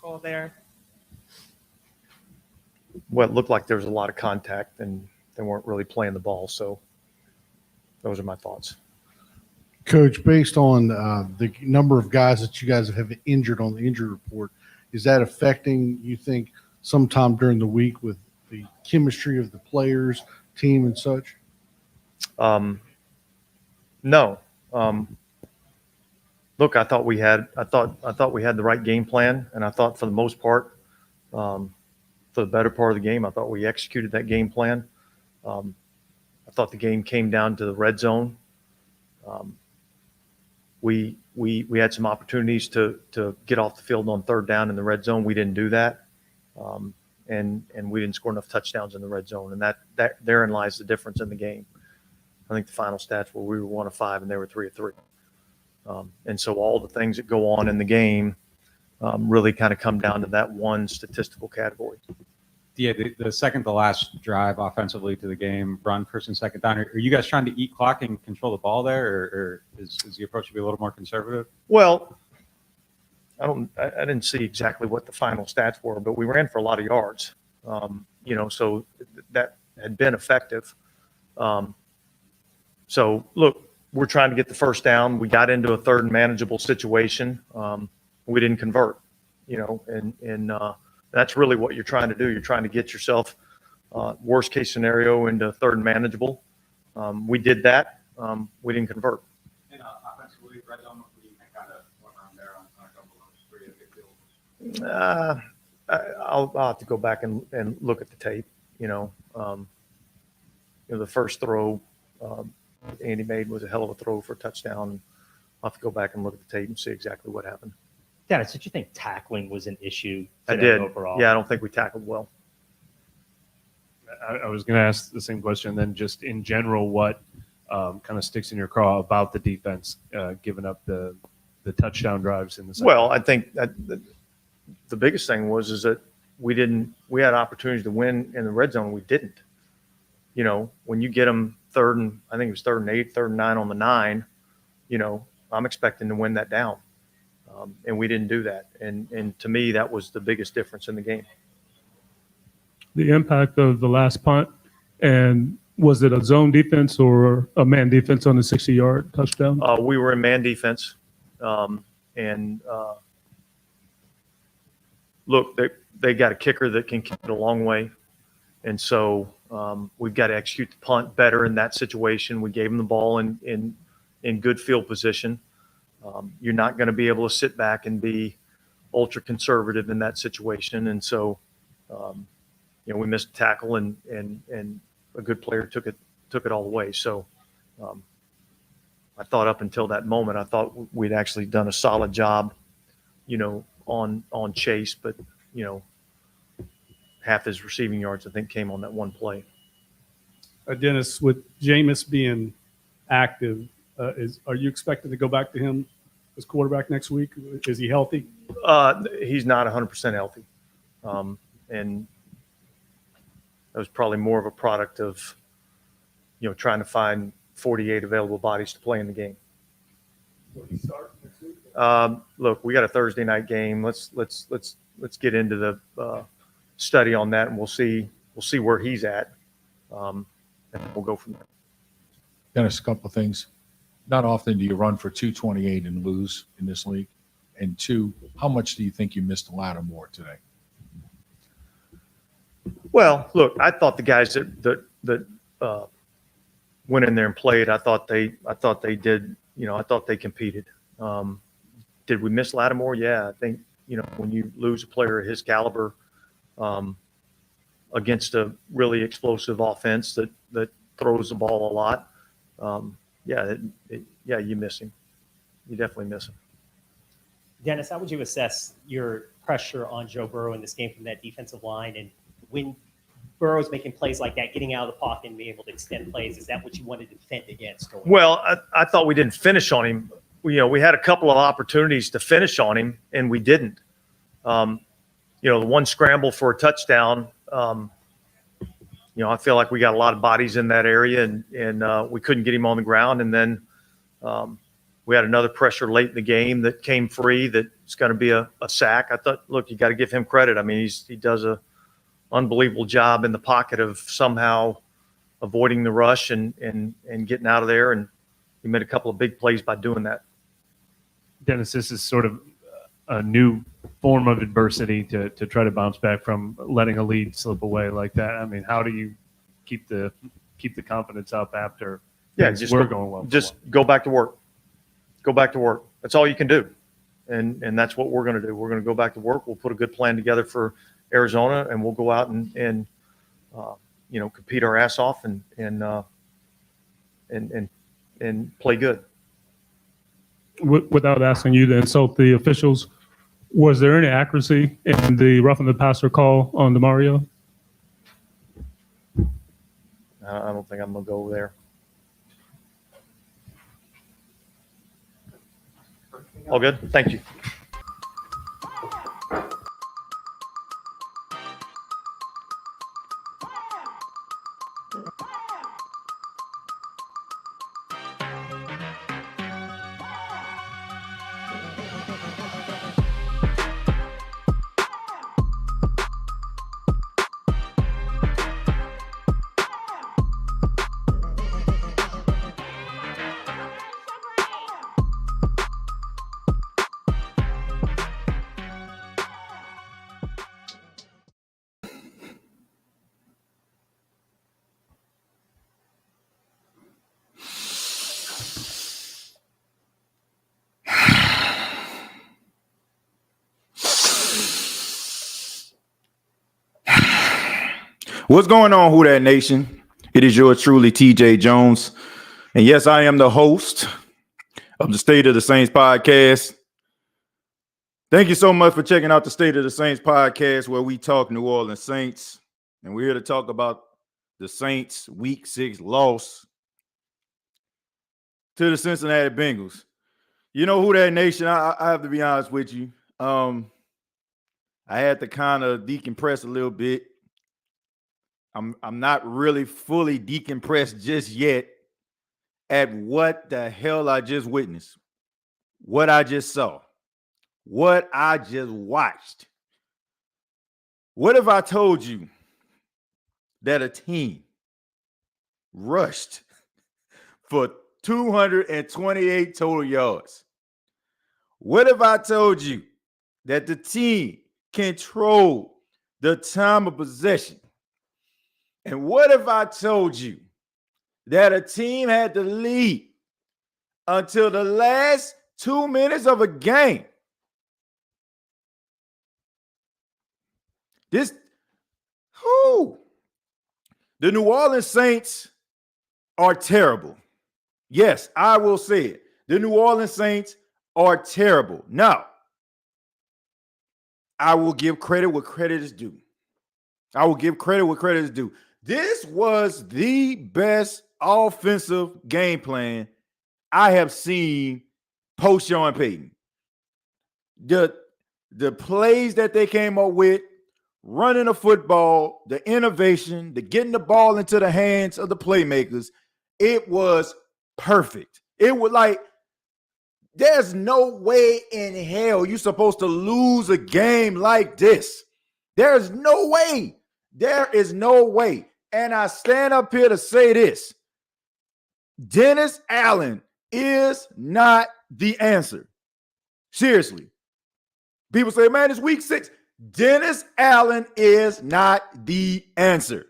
call there? Well, it looked like there was a lot of contact and they weren't really playing the ball. So those are my thoughts. Coach, based on the number of guys that you guys have injured on the injury report, is that affecting, you think, sometime during the week with the chemistry of the players, team, and such? No. Look, I thought we had the right game plan, and I thought for the most part, for the better part of the game, I thought we executed that game plan. I thought the game came down to the red zone. We had some opportunities to get off the field on third down in the red zone. We didn't do that, and we didn't score enough touchdowns in the red zone, and that therein lies the difference in the game. I think the final stats were we were 1 of 5 and they were 3 of 3. And so all the things that go on in the game really kind of come down to that one statistical category. Yeah, the second to last drive offensively to the game, run first and second down. Are you guys trying to eat clock and control the ball there, or is the approach to be a little more conservative? Well, I didn't see exactly what the final stats were, but we ran for a lot of yards. So that had been effective. So look, we're trying to get the first down. We got into a third and manageable situation. We didn't convert, and that's really what you're trying to do. You're trying to get yourself worst case scenario into third and manageable. We did that. We didn't convert. And offensively, red zone, what do you think kind of went around there on a couple of 3 big fields? I'll have to go back and look at the tape. The first throw Andy made was a hell of a throw for a touchdown. I'll have to go back and look at the tape and see exactly what happened. Dennis, did you think tackling was an issue I did. overall? Yeah, I don't think we tackled well. I was going to ask the same question. Then just in general, what kind of sticks in your craw about the defense giving up the touchdown drives in the second? Well, I think that the biggest thing is that we had opportunities to win in the red zone. We didn't. When you get them third and 8, third and 9 on the 9, I'm expecting to win that down. And we didn't do that. And to me, that was the biggest difference in the game. The impact of the last punt, and was it a zone defense or a man defense on the 60-yard touchdown? We were in man defense. Look, they got a kicker that can kick it a long way. And so we've got to execute the punt better in that situation. We gave them the ball in good field position. You're not going to be able to sit back and be ultra conservative in that situation. And so, we missed a tackle and a good player took it all the way. So I thought up until that moment, I thought we'd actually done a solid job, on Chase, but, half his receiving yards, I think, came on that one play. Dennis, with Jameis being active, are you expected to go back to him as quarterback next week? Is he healthy? He's not 100% healthy. And that was probably more of a product of, trying to find 48 available bodies to play in the game. Will he start next week? Look, we got a Thursday night game. Let's get into the study on that, and we'll see where he's at, and we'll go from there. Dennis, a couple of things. Not often do you run for 228 and lose in this league. And 2, how much do you think you missed Lattimore today? Well, look, I thought the guys that went in there and played, I thought they did. I thought they competed. Did we miss Lattimore? Yeah, I think when you lose a player of his caliber against a really explosive offense that throws the ball a lot, you miss him. You definitely miss him. Dennis, how would you assess your pressure on Joe Burrow in this game from that defensive line? And when Burrow's making plays like that, getting out of the pocket and being able to extend plays, is that what you wanted to defend against? Well, I thought we didn't finish on him. We had a couple of opportunities to finish on him, and we didn't. The one scramble for a touchdown, I feel like we got a lot of bodies in that area, and we couldn't get him on the ground. And then, We had another pressure late in the game that came free that's going to be a sack. I thought, look, you got to give him credit. I mean, he does a unbelievable job in the pocket of somehow avoiding the rush and getting out of there. And he made a couple of big plays by doing that. Dennis, this is sort of a new form of adversity to try to bounce back from, letting a lead slip away like that. I mean, how do you keep the confidence up after things were going well? Just go back to work. Go back to work. That's all you can do. And that's what we're going to do. We're going to go back to work. We'll put a good plan together for Arizona, and we'll go out and compete our ass off and play good. Without asking you to insult the officials, was there any accuracy in the roughing the passer call on DeMario? I don't think I'm going to go there. All good? Thank you. What's going on, Who Dat Nation? It is yours truly, TJ Jones. And yes, I am the host of the State of the Saints podcast. Thank you so much for checking out the State of the Saints podcast, where we talk New Orleans Saints. And we're here to talk about the Saints' Week 6 loss to the Cincinnati Bengals. You know, Who Dat Nation, I have to be honest with you. I had to kind of decompress a little bit. I'm not really fully decompressed just yet at what the hell I just witnessed, what I just saw, what I just watched. What if I told you that a team rushed for 228 total yards? What if I told you that the team controlled the time of possession? And what if I told you that a team had the lead until the last 2 minutes of a game? The New Orleans Saints are terrible. Yes, I will say it. The New Orleans Saints are terrible. Now, I will give credit where credit is due. I will give credit where credit is due. This was the best offensive game plan I have seen post Sean Payton. The plays that they came up with, running the football, the innovation, the getting the ball into the hands of the playmakers, it was perfect. It was like, there's no way in hell you're supposed to lose a game like this. There's no way. There is no way. And I stand up here to say this. Dennis Allen is not the answer. Seriously. People say, man, it's week 6. Dennis Allen is not the answer.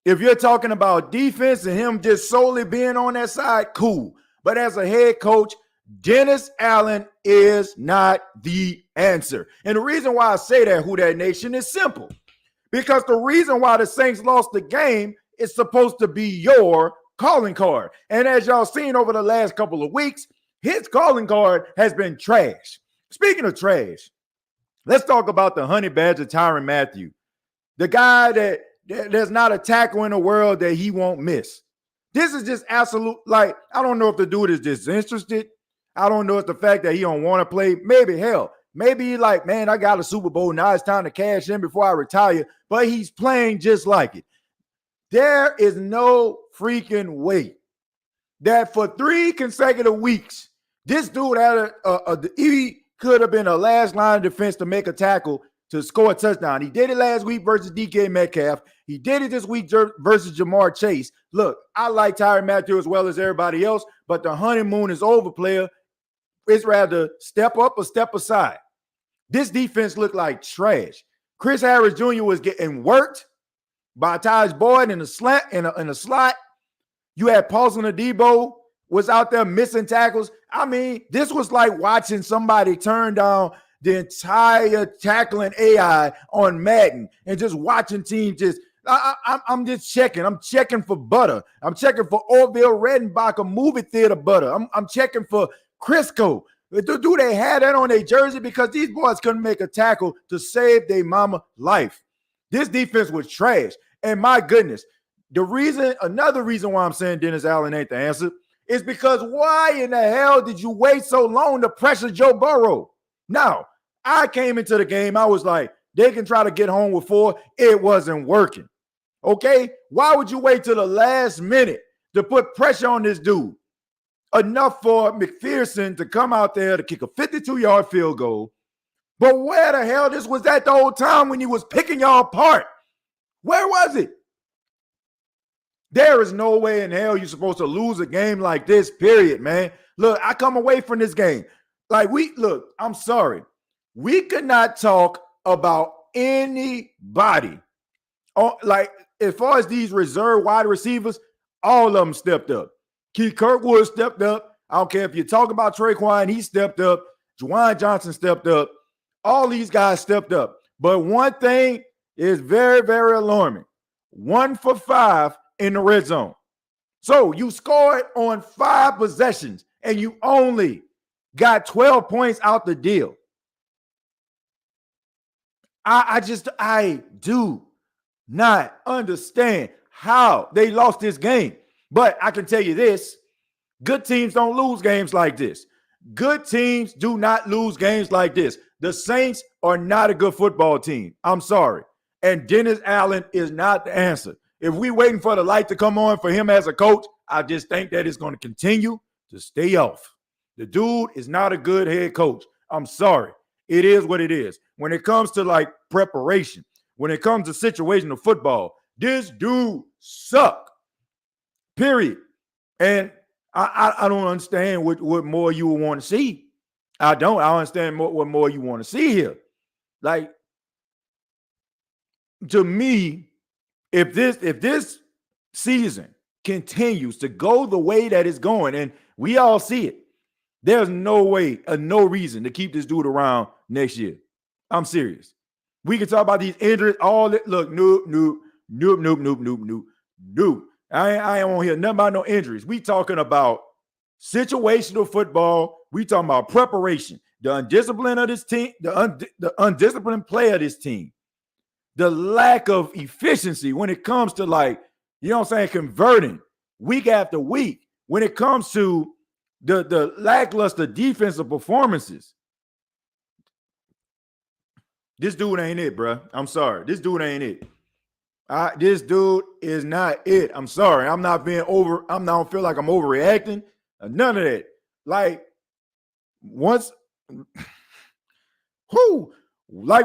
If you're talking about defense and him just solely being on that side, cool. But as a head coach, Dennis Allen is not the answer. And the reason why I say that, Who Dat Nation, is simple. Because the reason why the Saints lost the game is supposed to be your calling card. And as y'all seen over the last couple of weeks, his calling card has been trash. Speaking of trash, let's talk about the honey badger Tyrann Mathieu. The guy that there's not a tackle in the world that he won't miss. This is just absolute, like, I don't know if the dude is disinterested. I don't know if the fact that he don't want to play. Maybe, hell, maybe he's like, man, I got a Super Bowl. Now it's time to cash in before I retire. But he's playing just like it. There is no freaking way that for 3 consecutive weeks, This dude had he could have been a last line of defense to make a tackle to score a touchdown. He did it last week versus DK Metcalf. He did it this week versus Jamar Chase. Look, I like Tyrann Mathieu as well as everybody else, but the honeymoon is over, player. It's rather step up or step aside. This defense looked like trash. Chris Harris Jr. was getting worked by Taj Boyd in a slot. You had Paulson Adebo was out there missing tackles. I mean, this was like watching somebody turn down the entire tackling AI on Madden and just watching teams just. I'm just checking. I'm checking for butter. I'm checking for Orville Redenbacher movie theater butter. I'm checking for Crisco. Do they have that on their jersey? Because these boys couldn't make a tackle to save their mama life. This defense was trash. And my goodness, another reason why I'm saying Dennis Allen ain't the answer is because why in the hell did you wait so long to pressure Joe Burrow? Now, I came into the game, I was like, they can try to get home with 4. It wasn't working. Okay? Why would you wait till the last minute to put pressure on this dude? Enough for McPherson to come out there to kick a 52-yard field goal. But where the hell this was at the whole time when he was picking y'all apart? Where was it? There is no way in hell you're supposed to lose a game like this, period, man. Look, I come away from this game. I'm sorry. We could not talk about anybody. As far as these reserve wide receivers, all of them stepped up. Keith Kirkwood stepped up. I don't care if you talk about Traquan, he stepped up. Juwan Johnson stepped up. All these guys stepped up. But one thing is very, very alarming. 1 for 5 in the red zone. So you scored on 5 possessions and you only got 12 points out the deal. I do not understand how they lost this game. But I can tell you this, good teams don't lose games like this. Good teams do not lose games like this. The Saints are not a good football team. I'm sorry. And Dennis Allen is not the answer. If we're waiting for the light to come on for him as a coach, I just think that it's going to continue to stay off. The dude is not a good head coach. I'm sorry. It is what it is. When it comes to preparation, when it comes to situational football, this dude sucks. Period. And I don't understand what more you would want to see. I don't understand what more you want to see here. To me, if this season continues to go the way that it's going, and we all see it, there's no way, no reason to keep this dude around next year. I'm serious. We can talk about these injuries, all that. Look, nope. I ain't want to hear nothing about no injuries. We talking about situational football. We talking about preparation. The undisciplined of this team, the undisciplined play of this team. The lack of efficiency when it comes to converting week after week. When it comes to the lackluster defensive performances. This dude ain't it, bro. I'm sorry. This dude ain't it. This dude is not it. I'm sorry. I don't feel like I'm overreacting. None of that. Like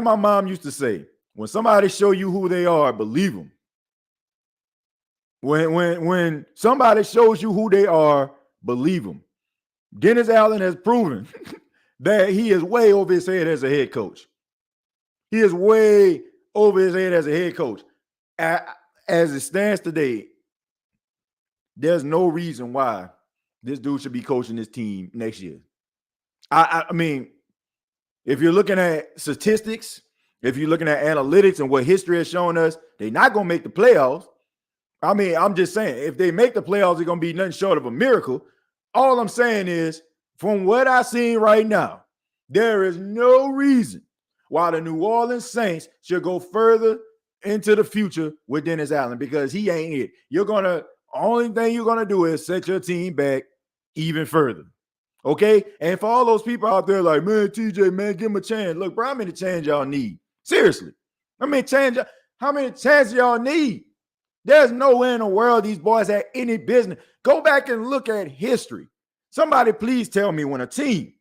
my mom used to say, when somebody show you who they are, believe them. When somebody shows you who they are, believe them. Dennis Allen has proven that he is way over his head as a head coach. He is way over his head as a head coach. As it stands today, there's no reason why this dude should be coaching this team next year. I mean, if you're looking at statistics, if you're looking at analytics and what history has shown us, they're not going to make the playoffs. I mean, I'm just saying, if they make the playoffs, it's going to be nothing short of a miracle. All I'm saying is, from what I've seen right now, there is no reason why the New Orleans Saints should go further into the future with Dennis Allen, because he ain't it. Only thing you're going to do is set your team back even further. Okay? And for all those people out there like, man, TJ, man, give him a chance. Look, bro, how many chances y'all need? Seriously. How many chances y'all need? There's no way in the world these boys had any business. Go back and look at history. Somebody please tell me when a team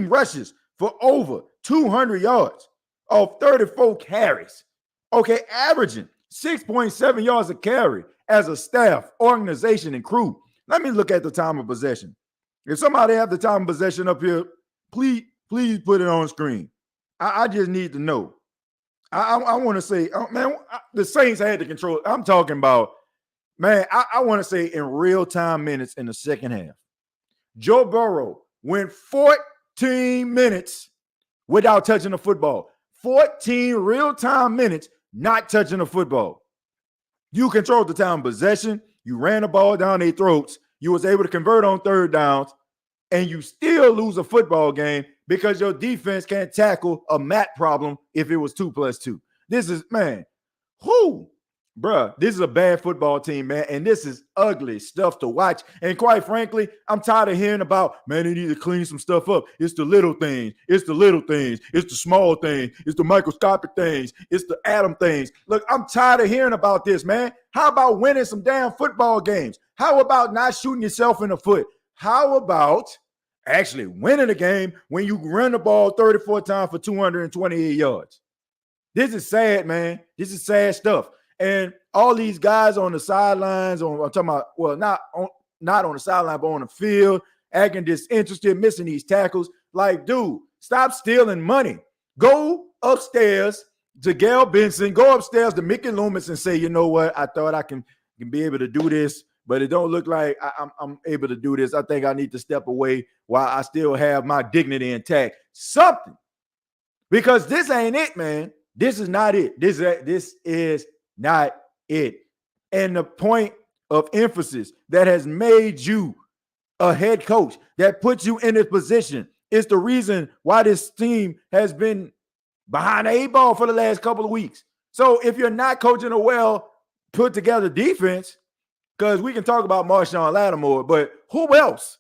rushes for over 200 yards of 34 carries, okay, averaging 6.7 yards a carry as a staff, organization, and crew. Let me look at the time of possession. If somebody have the time of possession up here, please put it on screen. I just need to know. I want to say, the Saints had to control. I'm talking about, man, I want to say in real-time minutes in the second half. Joe Burrow went 14 minutes without touching the football. 14 real-time minutes not touching the football. You controlled the time of possession. You ran the ball down their throats. You was able to convert on third downs, and you still lose a football game because your defense can't tackle a mat problem if it was 2+2. This is, man, bruh, this is a bad football team, man, and this is ugly stuff to watch. And quite frankly, I'm tired of hearing about, man, they need to clean some stuff up. It's the little things. It's the little things. It's the small things. It's the microscopic things. It's the atom things. Look, I'm tired of hearing about this, man. How about winning some damn football games? How about not shooting yourself in the foot? How about actually winning a game when you run the ball 34 times for 228 yards? This is sad, man. This is sad stuff. And all these guys on the sidelines, I'm talking about, well, not on the sideline, but on the field, acting disinterested, missing these tackles. Like, dude, stop stealing money. Go upstairs to Gail Benson, go upstairs to Mickey Loomis and say, you know what, I thought I can be able to do this, but it don't look like I'm able to do this. I think I need to step away while I still have my dignity intact. Something. Because this ain't it, man. This is not it. This is not it. And the point of emphasis that has made you a head coach, that puts you in this position, is the reason why this team has been behind the 8 ball for the last couple of weeks. So if you're not coaching a well put together defense, because we can talk about Marshawn Lattimore, but who else?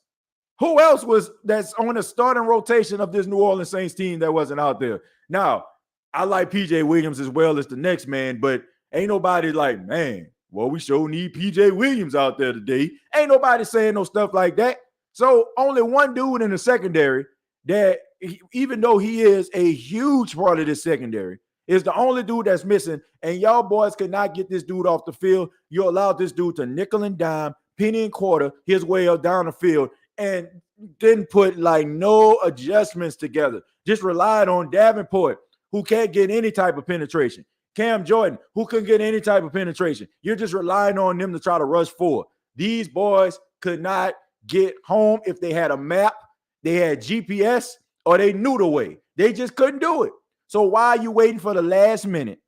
Who else that's on the starting rotation of this New Orleans Saints team that wasn't out there? Now, I like PJ Williams as well as the next man, but ain't nobody like, man, well, we sure need PJ Williams out there today. Ain't nobody saying no stuff like that. So only one dude in the secondary that, even though he is a huge part of this secondary, is the only dude that's missing. And y'all boys could not get this dude off the field. You allowed this dude to nickel and dime, penny and quarter his way up down the field, and didn't put like no adjustments together. Just relied on Davenport, who can't get any type of penetration. Cam Jordan, who couldn't get any type of penetration. You're just relying on them to try to rush forward. These boys could not get home if they had a map, they had GPS, or they knew the way. They just couldn't do it. So why are you waiting for the last minute?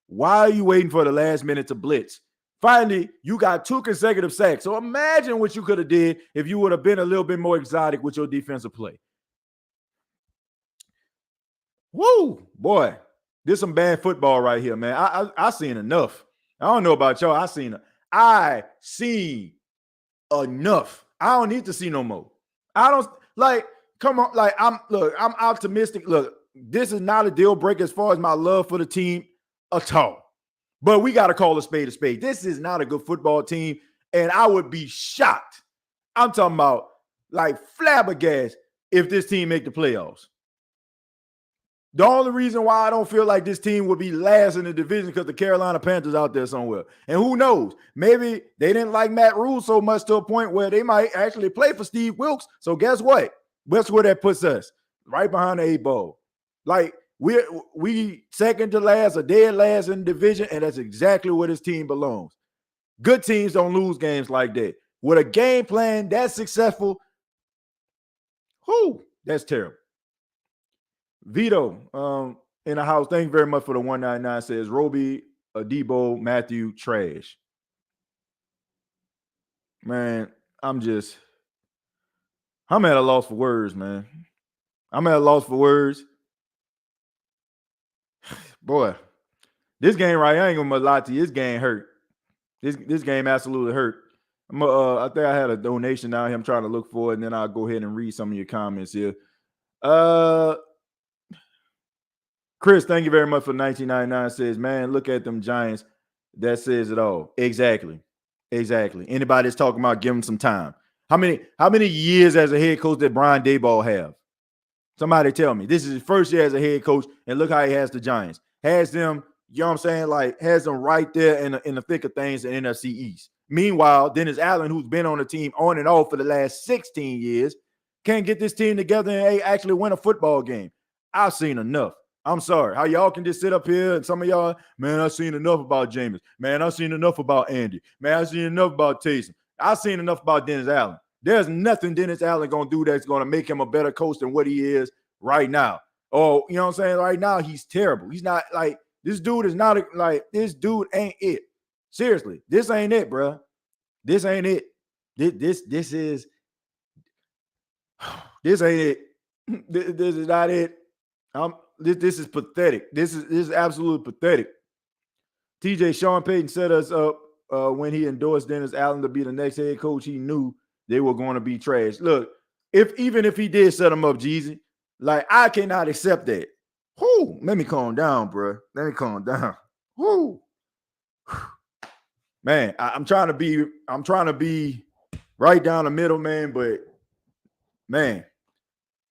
Why are you waiting for the last minute to blitz? Finally, you got 2 consecutive sacks. So imagine what you could have did if you would have been a little bit more exotic with your defensive play. Woo, boy, this is some bad football right here, man. I seen enough. I don't know about y'all. I seen enough. I don't need to see no more. I don't like. Come on, like I'm optimistic. Look, this is not a deal breaker as far as my love for the team at all. But we got to call a spade a spade. This is not a good football team, and I would be shocked. I'm talking about like flabbergasted if this team make the playoffs. The only reason why I don't feel like this team would be last in the division because the Carolina Panthers out there somewhere. And who knows? Maybe they didn't like Matt Rule so much to a point where they might actually play for Steve Wilkes. So guess what? Guess where that puts us? Right behind the 8 ball. Like we second to last or dead last in the division, and that's exactly where this team belongs. Good teams don't lose games like that. With a game plan that's successful, that's terrible. Vito in the house, thank you very much for the 199, says Roby, Adebo, Matthew, trash. Man, I'm at a loss for words, man. I'm at a loss for words. Boy, this game right, I ain't gonna lie to you, this game hurt. This game absolutely hurt. I think I had a donation down here. I'm trying to look for it, and then I'll go ahead and read some of your comments here. Chris, thank you very much for 1999. Says, man, look at them Giants. That says it all. Exactly. Exactly. Anybody that's talking about giving some time. How many years as a head coach did Brian Daboll have? Somebody tell me. This is his first year as a head coach, and look how he has the Giants. Has them, you know what I'm saying? Like, has them right there in the thick of things in NFC East. Meanwhile, Dennis Allen, who's been on the team on and off for the last 16 years, can't get this team together and actually win a football game. I've seen enough. I'm sorry. How y'all can just sit up here and some of y'all, man, I've seen enough about Jameis. Man, I've seen enough about Andy. Man, I've seen enough about Taysom. I've seen enough about Dennis Allen. There's nothing Dennis Allen going to do that's going to make him a better coach than what he is right now. Oh, you know what I'm saying? Right now, he's terrible. He's not like, this dude is not like, this dude ain't it. Seriously, this ain't it, bro. This ain't it. This ain't it. This is not it. This is pathetic. This is absolutely pathetic. TJ, Sean Payton set us up when he endorsed Dennis Allen to be the next head coach. He knew they were going to be trash. Look, even if he did set him up, Jeezy, like, I cannot accept that. Whoo, let me calm down, bro. Let me calm down. Whoo. Man, I'm trying to be right down the middle, man, but man,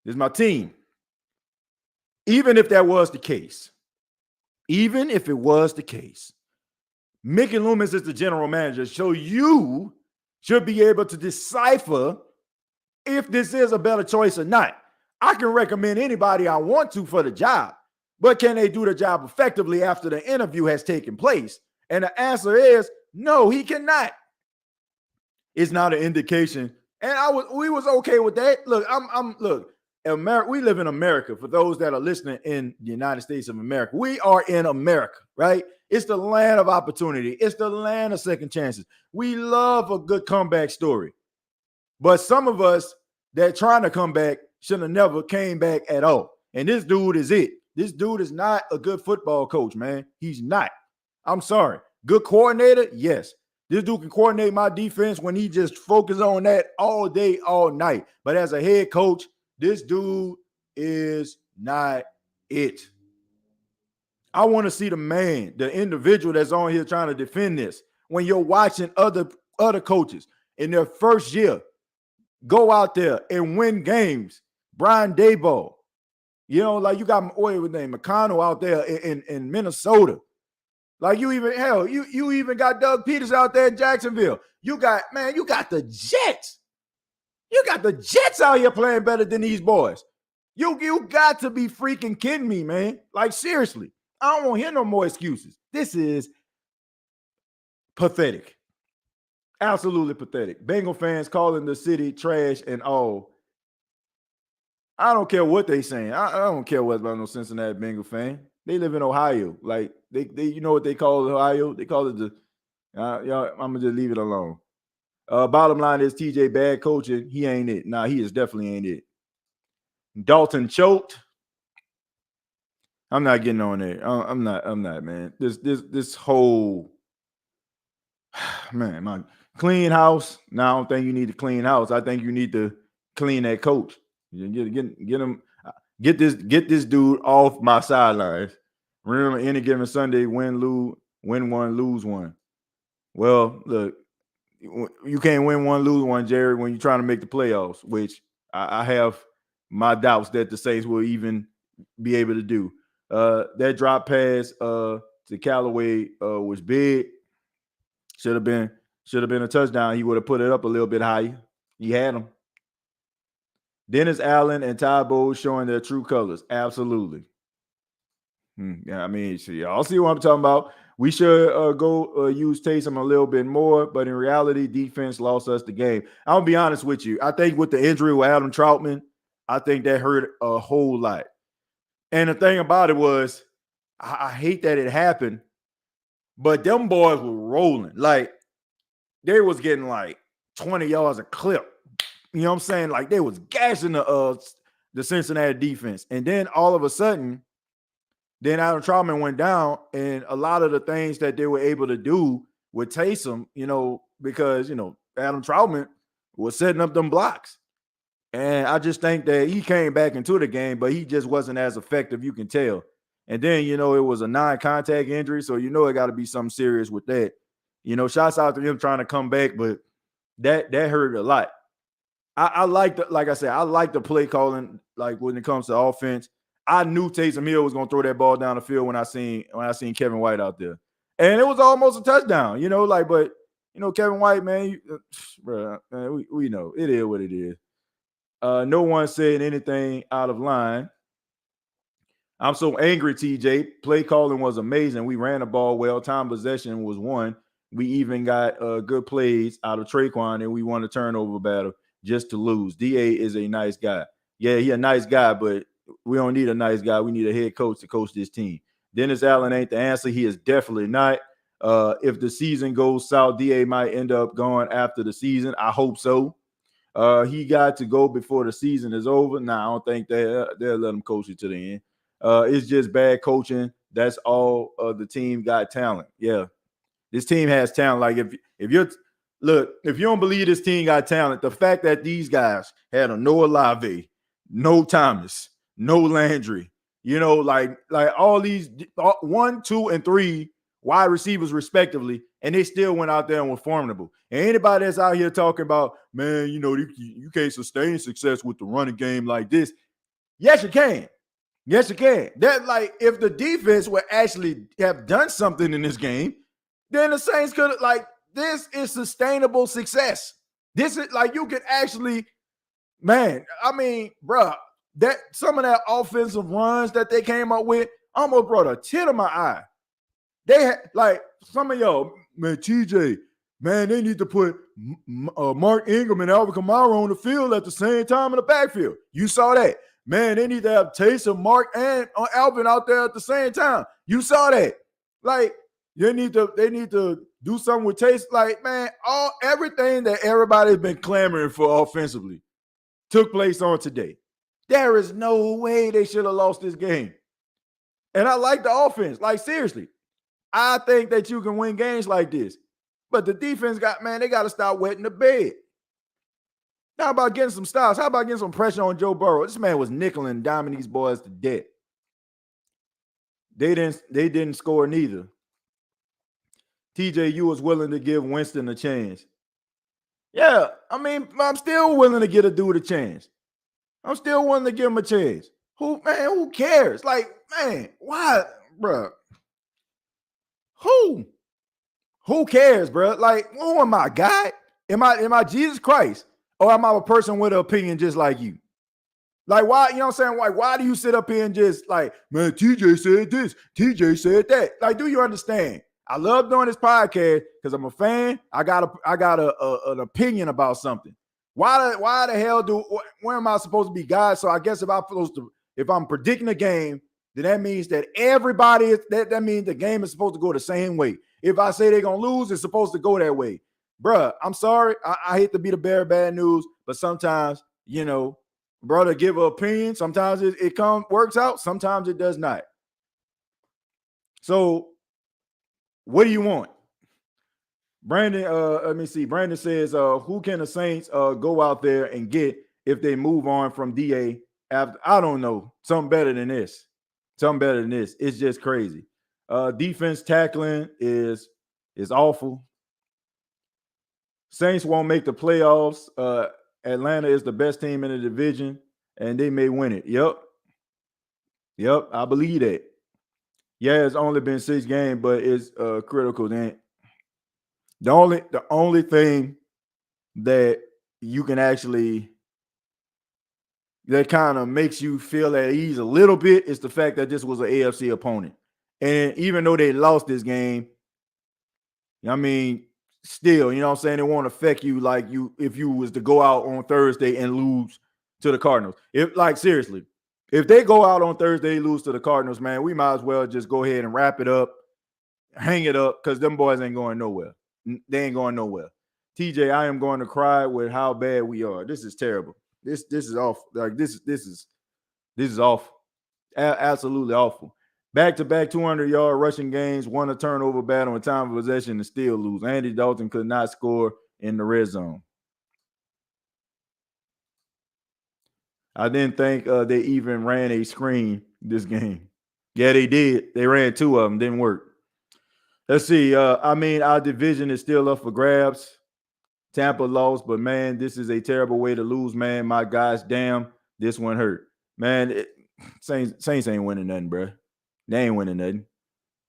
this is my team. Even if that was the case, Mickey Loomis is the general manager, so you should be able to decipher if this is a better choice or not. I can recommend anybody I want to for the job, but can they do the job effectively after the interview has taken place? And the answer is no, he cannot. It's not an indication. And we was okay with that. Look, America, we live in America. For those that are listening in the United States of America, we are in America, right? It's the land of opportunity. It's the land of second chances. We love a good comeback story. But some of us that trying to come back should have never came back at all. And this dude is it. This dude is not a good football coach, man. He's not. I'm sorry. Good coordinator? Yes. This dude can coordinate my defense when he just focuses on that all day, all night. But as a head coach, this dude is not it. I want to see the man, the individual that's on here trying to defend this. When you're watching other coaches in their first year go out there and win games, Brian Daboll, you know, like you got McConnell out there in Minnesota. Like you even got Doug Peters out there in Jacksonville. You got the Jets. You got the Jets out here playing better than these boys. You got to be freaking kidding me, man. Like, seriously. I don't want to hear no more excuses. This is pathetic. Absolutely pathetic. Bengal fans calling the city trash and all. I don't care what they saying. I don't care what about no Cincinnati Bengal fan. They live in Ohio. Like, they you know what they call Ohio? They call it the y'all, I'm gonna just leave it alone. Bottom line is TJ bad coaching. He ain't it. Nah, he is definitely ain't it. Dalton choked. I'm not getting on there. I'm not, man. This whole man, my clean house. No, I don't think you need to clean house. I think you need to clean that coach. Get this dude off my sidelines. Remember, any given Sunday, win one, lose one. Well, look, you can't win one, lose one, Jerry, when you're trying to make the playoffs, which I have my doubts that the Saints will even be able to do. That drop pass to Callaway was big. Should have been a touchdown. He would have put it up a little bit higher. He had him. Dennis Allen and Ty Bowles showing their true colors. Absolutely. Yeah, I mean, y'all see what I'm talking about. We should go use Taysom a little bit more, but in reality, defense lost us the game. I'll be honest with you. I think with the injury with Adam Troutman, I think that hurt a whole lot. And the thing about it was, I hate that it happened, but them boys were rolling. Like, they was getting like 20 yards a clip. You know what I'm saying? Like, they was gashing the Cincinnati defense. And then all of a sudden, then Adam Troutman went down, and a lot of the things that they were able to do with Taysom, you know, because, you know, Adam Troutman was setting up them blocks. And I just think that he came back into the game, but he just wasn't as effective, you can tell. And then, you know, it was a non-contact injury, so you know it got to be something serious with that. Shouts out to him trying to come back, but that hurt a lot. I like like I said, I like the play calling. Like when it comes to offense, I knew Taysom Hill was gonna throw that ball down the field when I seen Kevin White out there, and it was almost a touchdown. But Kevin White, man, bro, man, we know it is what it is. No one said anything out of line. I'm so angry, TJ. Play calling was amazing. We ran the ball well. Time possession was one. We even got good plays out of Traquan, and we won a turnover battle just to lose. DA is a nice guy. Yeah, he a nice guy, but we don't need a nice guy. We need a head coach to coach this team. Dennis Allen ain't the answer. He is definitely not. If the season goes south, DA might end up going after the season. I hope so. He got to go before the season is over. Nah, I don't think they'll let him coach it to the end. It's just bad coaching. That's all. The team got talent. Yeah, this team has talent. Like if you don't believe this team got talent, the fact that these guys had a no Olave, no Thomas, no Landry, like all these 1, 2, and 3 wide receivers respectively, and they still went out there and were formidable. And anybody that's out here talking about, man, you can't sustain success with the running game like this. Yes, you can. Yes, you can. That if the defense would actually have done something in this game, then the Saints could this is sustainable success. This is you could actually, man. I mean, bro, that some of that offensive runs that they came up with almost brought a tear to my eye. They had some of y'all, man, TJ, man, they need to put Mark Ingram and Alvin Kamara on the field at the same time in the backfield. You saw that. Man, they need to have Taysom, Mark, and Alvin out there at the same time. You saw that. They need to do something with Taysom. Man, everything that everybody's been clamoring for offensively took place on today. There is no way they should have lost this game. And I like the offense. Seriously. I think that you can win games like this. But the defense they got to stop wetting the bed. How about getting some stops? How about getting some pressure on Joe Burrow? This man was nickel and diming these boys to death. They didn't score neither. TJ, you was willing to give Winston a chance. Yeah, I mean, I'm still willing to give a dude a chance. I'm still willing to give him a chance. Who cares? Man, why, bro? Who cares, bro? Who am I, God? Am I Jesus Christ? Or am I a person with an opinion just like you? Why, you know what I'm saying? Why do you sit up here and just man, TJ said this, TJ said that? Do you understand? I love doing this podcast because I'm a fan. I got an opinion about something. Why the hell where am I supposed to be God? So I guess if I'm predicting a game, then that means that everybody that means the game is supposed to go the same way. If I say they're gonna lose, it's supposed to go that way. Bruh, I'm sorry. I hate to be the bearer of bad news, but sometimes, brother, give an opinion. Sometimes it works out. Sometimes it does not. So what do you want? Brandon, let me see. Brandon says, who can the Saints go out there and get if they move on from DA after? I don't know. Something better than this. It's just crazy. Defense tackling is awful. Saints won't make the playoffs. Atlanta is the best team in the division, and they may win it. Yep, I believe that. Yeah, it's only been 6 games, but it's critical. Then the only thing that you can actually that kind of makes you feel at ease a little bit is the fact that this was an AFC opponent, and even though they lost this game, I mean, still, you know what I'm saying, it won't affect you if you was to go out on Thursday and lose to the Cardinals. Seriously, if they go out on Thursday and lose to the Cardinals, man, we might as well just go ahead and wrap it up, hang it up, because them boys ain't going nowhere. They ain't going nowhere. TJ, I am going to cry with how bad we are. This is terrible. This is awful. This is awful. Absolutely awful. Back-to-back 200-yard rushing games, won a turnover battle in time of possession and still lose. Andy Dalton could not score in the red zone. I didn't think they even ran a screen this game. Yeah, they did. They ran 2 of them. Didn't work. Let's see. I mean, our division is still up for grabs. Tampa lost, but man, this is a terrible way to lose, man. My gosh, damn, this one hurt. Man, Saints ain't winning nothing, bro. They ain't winning nothing.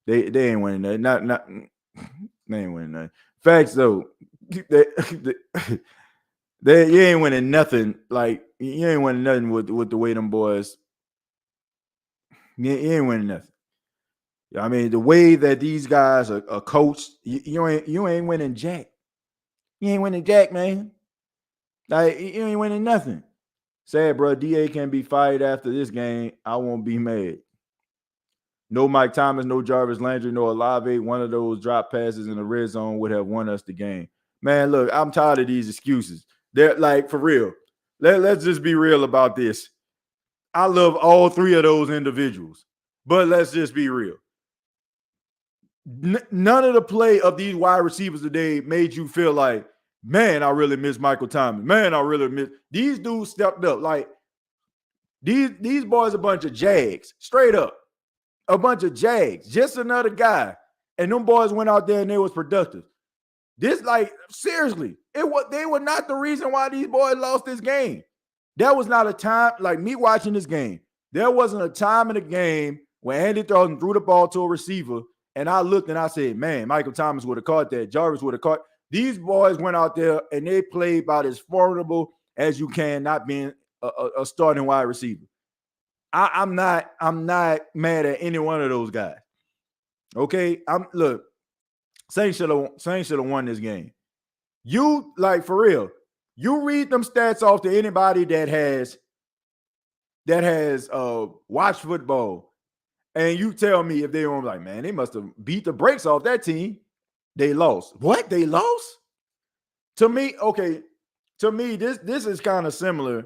They ain't winning nothing. Not they ain't winning nothing. Facts though, you ain't winning nothing. Like you ain't winning nothing with the way them boys. You ain't winning nothing. I mean, the way that these guys are coached, you ain't winning jack. You ain't winning jack, man. Like you ain't winning nothing. Sad, bro. DA can be fired after this game. I won't be mad. No Mike Thomas, no Jarvis Landry, no Olave. One of those drop passes in the red zone would have won us the game. Man, look, I'm tired of these excuses. They're like, for real. Let's just be real about this. I love all three of those individuals, but let's just be real. None of the play of these wide receivers today made you feel like, man, I really miss Michael Thomas. Man, I really miss. These dudes stepped up. Like, these boys a bunch of jags, straight up. A bunch of jags, just another guy. And them boys went out there and they was productive. This, like, seriously, they were not the reason why these boys lost this game. There was not a time, like me watching this game, there wasn't a time in the game when Andy Dalton threw the ball to a receiver and I looked and I said, man, Michael Thomas would have caught that. Jarvis would have caught. These boys went out there and they played about as formidable as you can, not being a starting wide receiver. I'm not mad at any one of those guys. Okay, look. Saints should have won this game. You, like, for real, you read them stats off to anybody that has watched football, and you tell me if they were like, man, they must have beat the brakes off that team. They lost. What? They lost? To me, okay. To me, this is kind of similar.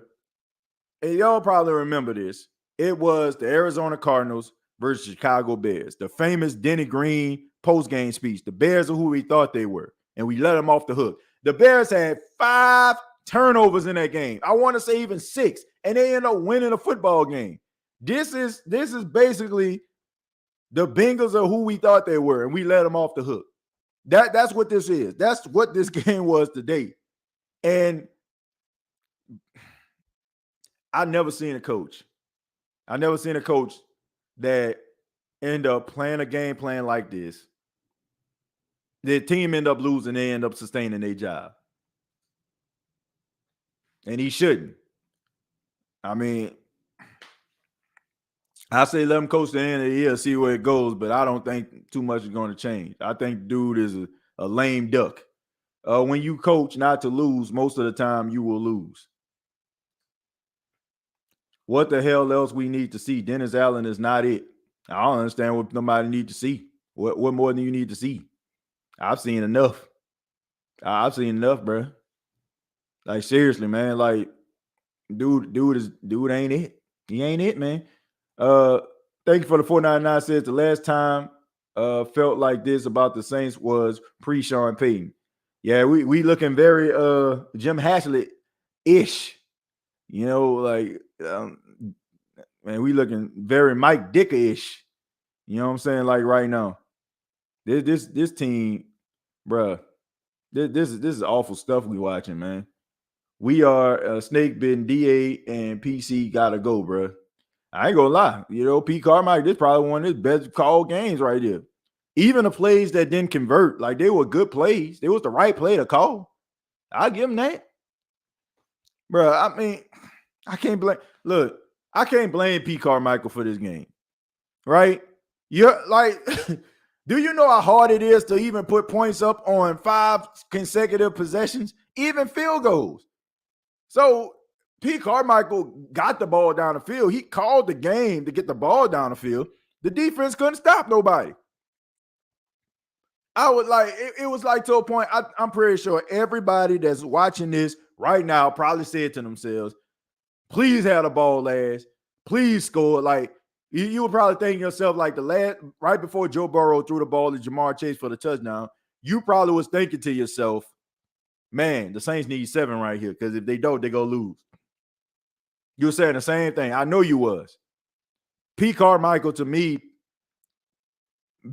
And y'all probably remember this. It was the Arizona Cardinals versus Chicago Bears. The famous Denny Green post-game speech. The Bears are who we thought they were, and we let them off the hook. The Bears had 5 turnovers in that game. I want to say even 6, and they ended up winning a football game. This is basically the Bengals are who we thought they were, and we let them off the hook. That's what this is. That's what this game was today. And I've never seen a coach that end up playing a game plan like this. The team end up losing, they end up sustaining their job. And he shouldn't. I mean, I say let him coach the end of the year, see where it goes, but I don't think too much is going to change. I think dude is a lame duck. When you coach not to lose, most of the time you will lose. What the hell else we need to see? Dennis Allen is not it. I don't understand what nobody need to see. What more than you need to see? I've seen enough. Bro. Like, seriously, man. Like, dude ain't it. He ain't it, man. Thank you for the 499. Says the last time felt like this about the Saints was pre-Sean Payton. Yeah, we looking very Jim Haslett-ish. You know, like, man, we looking very Mike Dicker-ish. You know what I'm saying? Like right now, this team, bruh, this is awful stuff we watching, man. We are snake bitten. DA and PC gotta go, bruh. I ain't gonna lie. You know, Pete Carmichael, this probably one of his best called games right here. Even the plays that didn't convert, like they were good plays. They was the right play to call. I'll give him that. Bruh, I mean, I can't blame Pete Carmichael for this game. Right? You're like, do you know how hard it is to even put points up on 5 consecutive possessions, even field goals? So Pete Carmichael got the ball down the field. He called the game to get the ball down the field. The defense couldn't stop nobody. I would like, it was like to a point, I'm pretty sure everybody that's watching this right now probably said to themselves, please have the ball last. Please score. Like, you were probably thinking yourself, like right before Joe Burrow threw the ball to Jamar Chase for the touchdown, you probably was thinking to yourself, man, the Saints need 7 right here, because if they don't, they're going to lose. You were saying the same thing. I know you was. Pete Carmichael, to me,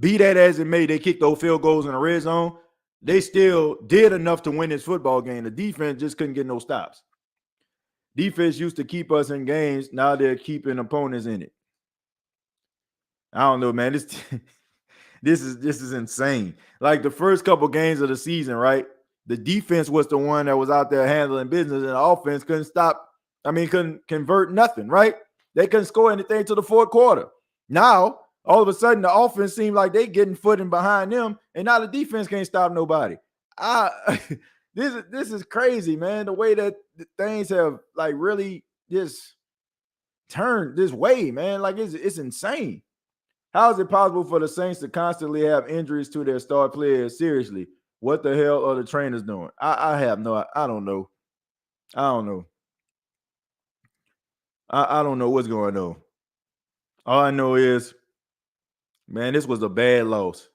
be that as it may, they kicked those field goals in the red zone. They still did enough to win this football game. The defense just couldn't get no stops. Defense used to keep us in games. Now they're keeping opponents in it. I don't know, man. This is insane. Like the first couple games of the season, right? The defense was the one that was out there handling business, and the offense couldn't convert nothing, right? They couldn't score anything to the fourth quarter. Now, all of a sudden, the offense seemed like they getting footing behind them, and now the defense can't stop nobody. This is crazy, man. The way that things have like really just turned this way, man. Like it's insane. How is it possible for the Saints to constantly have injuries to their star players? Seriously, what the hell are the trainers doing? I don't know. I don't know. I don't know what's going on. All I know is, man, this was a bad loss.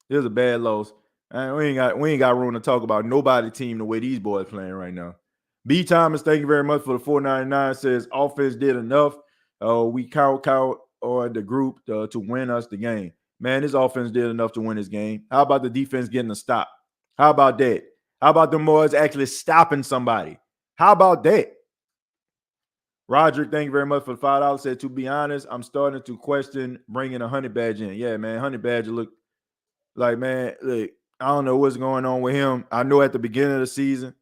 It was a bad loss. And we ain't got room to talk about nobody team the way these boys playing right now. B Thomas, thank you very much for the $4.99. Says offense did enough. We count on the group to win us the game. Man, this offense did enough to win this game. How about the defense getting a stop? How about that? How about the boys actually stopping somebody? How about that? Roderick, thank you very much for the $5. Said, to be honest, I'm starting to question bringing a Honey Badger in. Yeah, man, Honey Badger look like, man, look, I don't know what's going on with him. I know at the beginning of the season,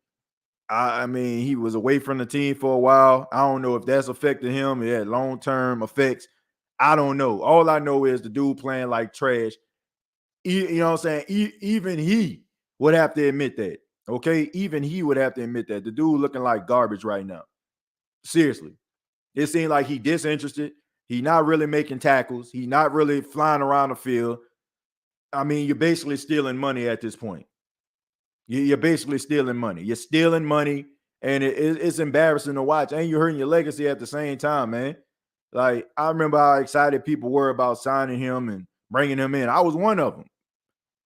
I mean, he was away from the team for a while. I don't know if that's affected him. He had long-term effects. I don't know. All I know is the dude playing like trash. You know what I'm saying? Even he would have to admit that. Okay? Even he would have to admit that. The dude looking like garbage right now. Seriously. It seemed like he disinterested. He not really making tackles. He not really flying around the field. I mean, you're basically stealing money at this point. You're basically stealing money. You're stealing money, and it's embarrassing to watch. And you're hurting your legacy at the same time, man. Like, I remember how excited people were about signing him and bringing him in. I was one of them.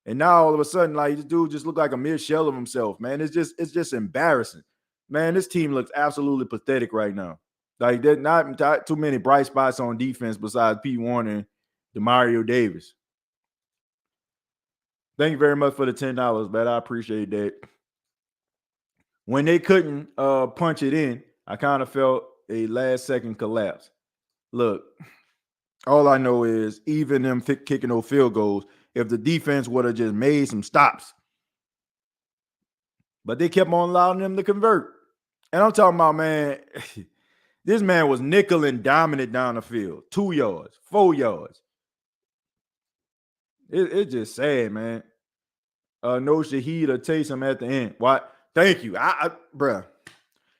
And now all of a sudden, like, this dude just looked like a mere shell of himself, man. It's just embarrassing. Man, this team looks absolutely pathetic right now. Like, there's not too many bright spots on defense besides Pete Warner and Demario Davis. Thank you very much for the $10, man. I appreciate that. When they couldn't punch it in, I kind of felt a last-second collapse. Look, all I know is even them kicking those field goals, if the defense would have just made some stops. But they kept on allowing them to convert. And I'm talking about, man, this man was nickel and dominant down the field. 2 yards, 4 yards. It's just sad, man. No Shaheed or Taysom at the end. Why? Thank you. Bruh.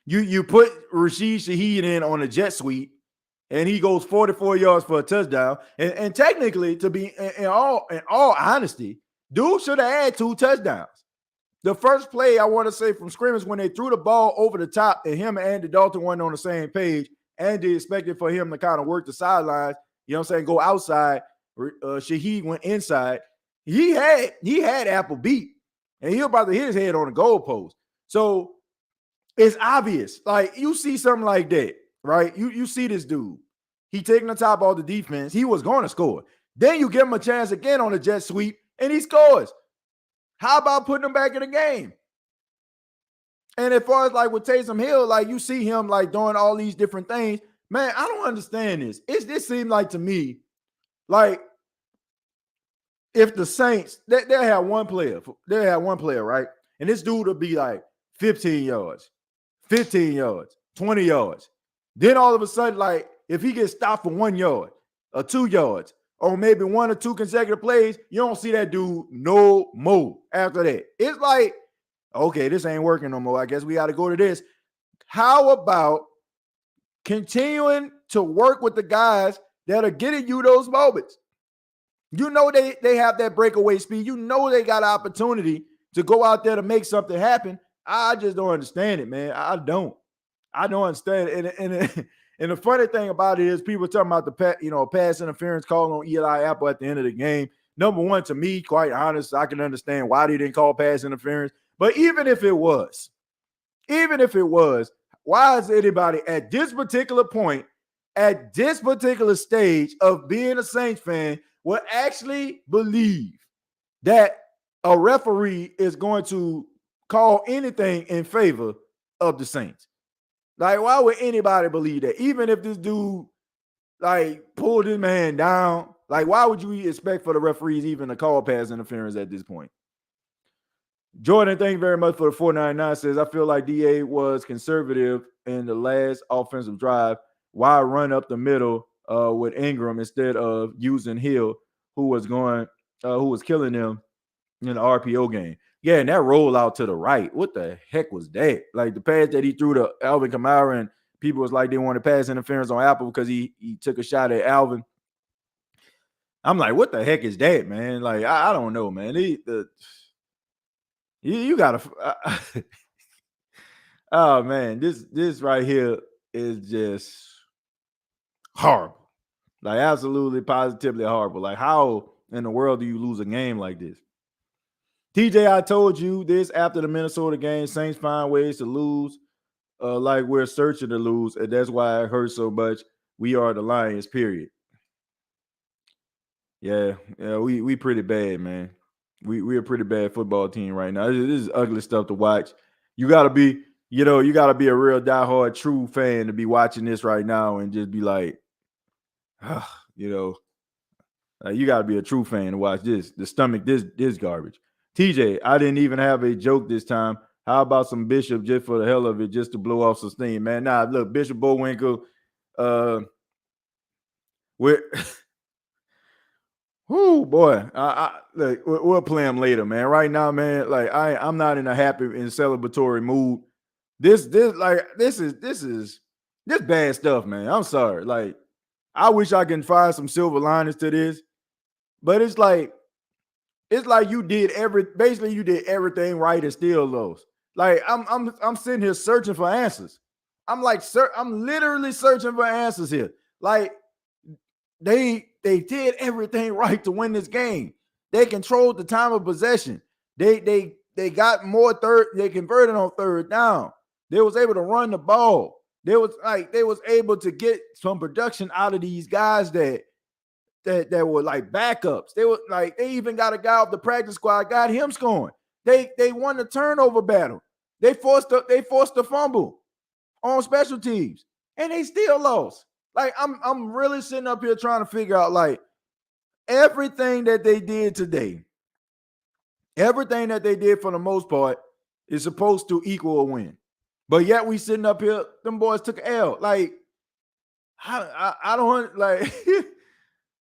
You put Rashid Shaheed in on a jet sweep, and he goes 44 yards for a touchdown. And technically, to be in all honesty, dude should have had 2 touchdowns. The first play, I want to say, from scrimmage, when they threw the ball over the top, and him and Andy Dalton weren't on the same page, Andy expected for him to kind of work the sidelines, you know what I'm saying, go outside. Shaheed went inside. He had Apple beat, and he was about to hit his head on the goalpost. So it's obvious. Like, you see something like that, right? You see this dude. He taking the top off the defense. He was going to score. Then you give him a chance again on the jet sweep, and he scores. How about putting him back in the game? And as far as like with Taysom Hill, like you see him like doing all these different things. Man, I don't understand this. This seemed like to me, like if the Saints, they'll have one player, right? And this dude will be like 15 yards, 15 yards, 20 yards. Then all of a sudden, like if he gets stopped for 1 yard or 2 yards, or maybe 1 or 2 consecutive plays, you don't see that dude no more after that. It's like, okay, this ain't working no more. I guess we got to go to this. How about continuing to work with the guys that are getting you those moments? You know they have that breakaway speed. You know they got an opportunity to go out there to make something happen. I just don't understand it, man. I don't understand it. And the funny thing about it is people talking about the pass interference call on Eli Apple at the end of the game. Number one, to me, quite honest, I can understand why they didn't call pass interference. But even if it was, why is anybody at this particular point, at this particular stage of being a Saints fan, would actually believe that a referee is going to call anything in favor of the Saints. Like, why would anybody believe that? Even if this dude like pulled his man down, like, why would you expect for the referees even to call pass interference at this point? Jordan, thank you very much for the 499. Says, I feel like DA was conservative in the last offensive drive. Why run up the middle with Ingram instead of using Hill, who was killing them in the RPO game? Yeah, and that rollout to the right, what the heck was that? Like the pass that he threw to Alvin Kamara, and people was like they wanted pass interference on Apple because he took a shot at Alvin. I'm like, what the heck is that, man? Like, I don't know, man. You gotta. Oh man, this right here is just horrible. Like, absolutely, positively horrible. Like, how in the world do you lose a game like this? TJ, I told you this after the Minnesota game. Saints find ways to lose, like we're searching to lose, and that's why it hurts so much. We are the Lions, period. Yeah, we pretty bad, man. We're a pretty bad football team right now. This is ugly stuff to watch. You gotta be a real diehard true fan to be watching this right now and just be like, you gotta be a true fan to watch this. The stomach, this garbage. TJ, I didn't even have a joke this time. How about some Bishop just for the hell of it, just to blow off some steam, man? Nah, look, Bishop Bowinkle, we're oh boy, look, we'll play him later, man. Right now, man, like I'm not in a happy and celebratory mood. This is bad stuff, man. I'm sorry. Like, I wish I can find some silver linings to this, but it's like you did everything right and still lost. Like, I'm sitting here searching for answers. I'm literally searching for answers here. Like, they did everything right to win this game. They controlled the time of possession. They got more they converted on third down. They was able to run the ball. They was able to get some production out of these guys that were like backups. They even got a guy off the practice squad, got him scoring. They won the turnover battle. They forced a fumble on special teams, and they still lost. Like, I'm really sitting up here trying to figure out, like, everything that they did today, everything that they did for the most part is supposed to equal a win. But yet we sitting up here, them boys took an L. Like, I don't like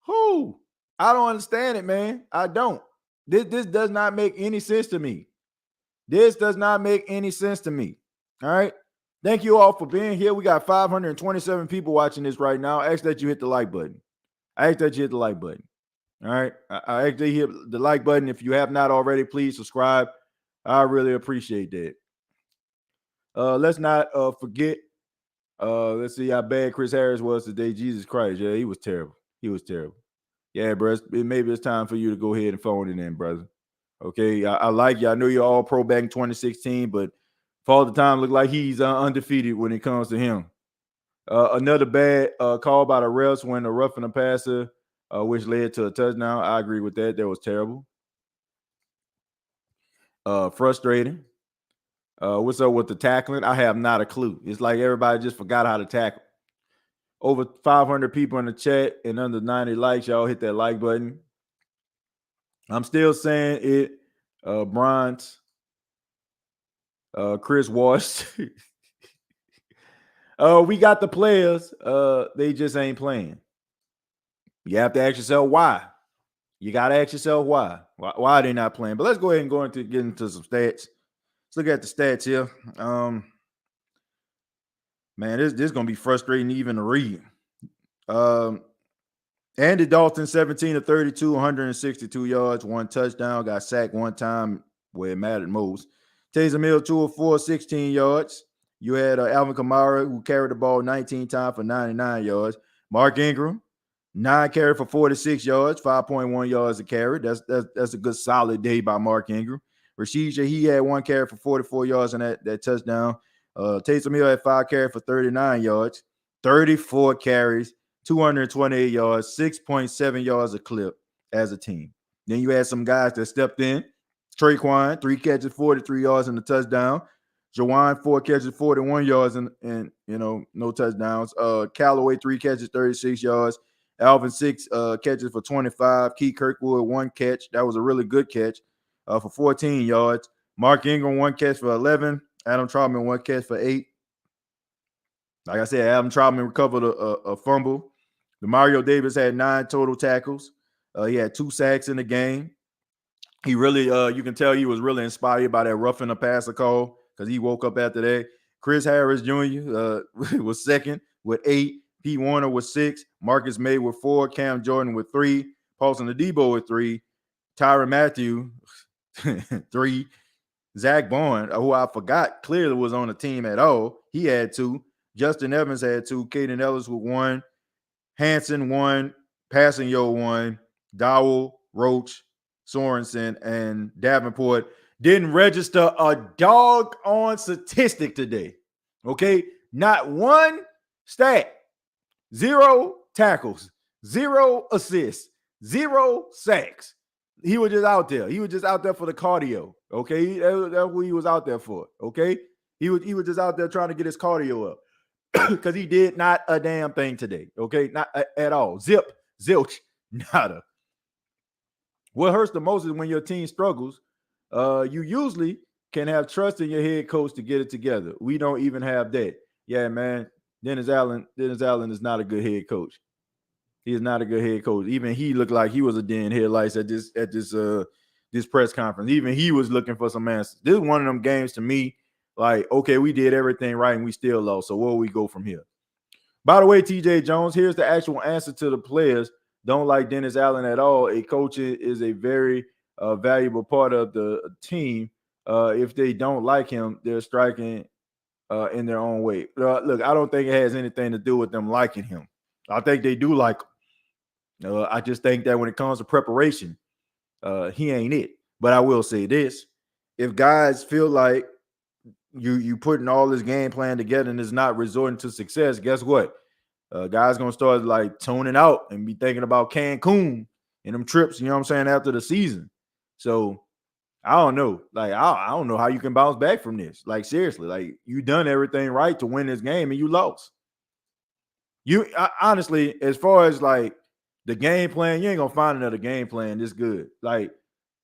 who? I don't understand it, man. I don't. This does not make any sense to me. This does not make any sense to me. All right. Thank you all for being here. We got 527 people watching this right now. I ask that you hit the like button. All right. I ask that you hit the like button. If you have not already, please subscribe. I really appreciate that. Let's not forget. Let's see how bad Chris Harris was today. Jesus Christ. Yeah, he was terrible. Yeah, bro. Maybe it's time for you to go ahead and phone it in, brother. Okay. I like you. I know you're all pro back in 2016, but for all the time, look like he's undefeated when it comes to him. Another bad call by the refs when the roughing the passer, which led to a touchdown. I agree with that. That was terrible. Frustrating. What's up with the tackling? I have not a clue. It's like everybody just forgot how to tackle. Over 500 people in the chat and under 90 likes. Y'all hit that like button. I'm still saying it. Bronze. Chris Walsh. We got the players. They just ain't playing. You have to ask yourself why. You got to ask yourself why. Why are they not playing? But let's go ahead and get into some stats. Let's look at the stats here. Man, this is going to be frustrating even to read. Andy Dalton, 17 of 32, 162 yards, 1 touchdown, got sacked 1 time where it mattered most. Taysom Hill, 2 of 4, 16 yards. You had Alvin Kamara, who carried the ball 19 times for 99 yards. Mark Ingram, 9 carry for 46 yards, 5.1 yards a carry. That's a good solid day by Mark Ingram. Rashid Shaheed had 1 carry for 44 yards on that touchdown. Taysom Hill had 5 carry for 39 yards, 34 carries, 228 yards, 6.7 yards a clip. as a team. Then you had some guys that stepped in. Traquan, 3 catches, 43 yards and a touchdown. Jawan, 4 catches, 41 yards and no touchdowns. Callaway, 3 catches, 36 yards. Alvin, 6 catches for 25. Key Kirkwood, 1 catch. That was a really good catch for 14 yards. Mark Ingram, 1 catch for 11. Adam Troutman, 1 catch for 8. Like I said, Adam Troutman recovered a fumble. Mario Davis had 9 total tackles. He had 2 sacks in the game. He really, you can tell he was really inspired by that roughing the passer call because he woke up after that. Chris Harris Jr. Was second with 8. Pete Warner with 6. Marcus May with 4. Cam Jordan with 3. Paulson Adebo with 3. Tyron Matthew, 3. Zach Bourne, who I forgot clearly was on the team at all, he had 2. Justin Evans had 2. Caden Ellis with 1. Hanson 1. Passanyo 1. Dowell, Roach, Sorensen, and Davenport didn't register a doggone statistic today. Okay? Not one stat. 0 tackles, 0 assists, 0 sacks. He was just out there. He was just out there for the cardio. Okay? That's what he was out there for. Okay? He was just out there trying to get his cardio up. Because he did not a damn thing today. Okay? Not at all. Zip, zilch, nada. What hurts the most is when your team struggles. You usually can have trust in your head coach to get it together. We don't even have that. Yeah, man. Dennis Allen is not a good head coach. He is not a good head coach. Even he looked like he was a deer in headlights at this press conference. Even he was looking for some answers. This is one of them games to me. Like, okay, we did everything right and we still lost. So where do we go from here? By the way, TJ Jones, here's the actual answer to the players. Don't like Dennis Allen at all. A coach is a very valuable part of the team. If they don't like him, they're striking in their own way. Look, I don't think it has anything to do with them liking him. I think they do like him. I just think that when it comes to preparation, he ain't it. But I will say this. If guys feel like you putting all this game plan together and is not resorting to success, guess what? Guys gonna start like tuning out and be thinking about Cancun and them trips, you know what I'm saying, after the season. So I don't know. Like, I don't know how you can bounce back from this. Like, seriously, like you done everything right to win this game and you lost. Honestly, as far as like the game plan, you ain't gonna find another game plan this good. Like,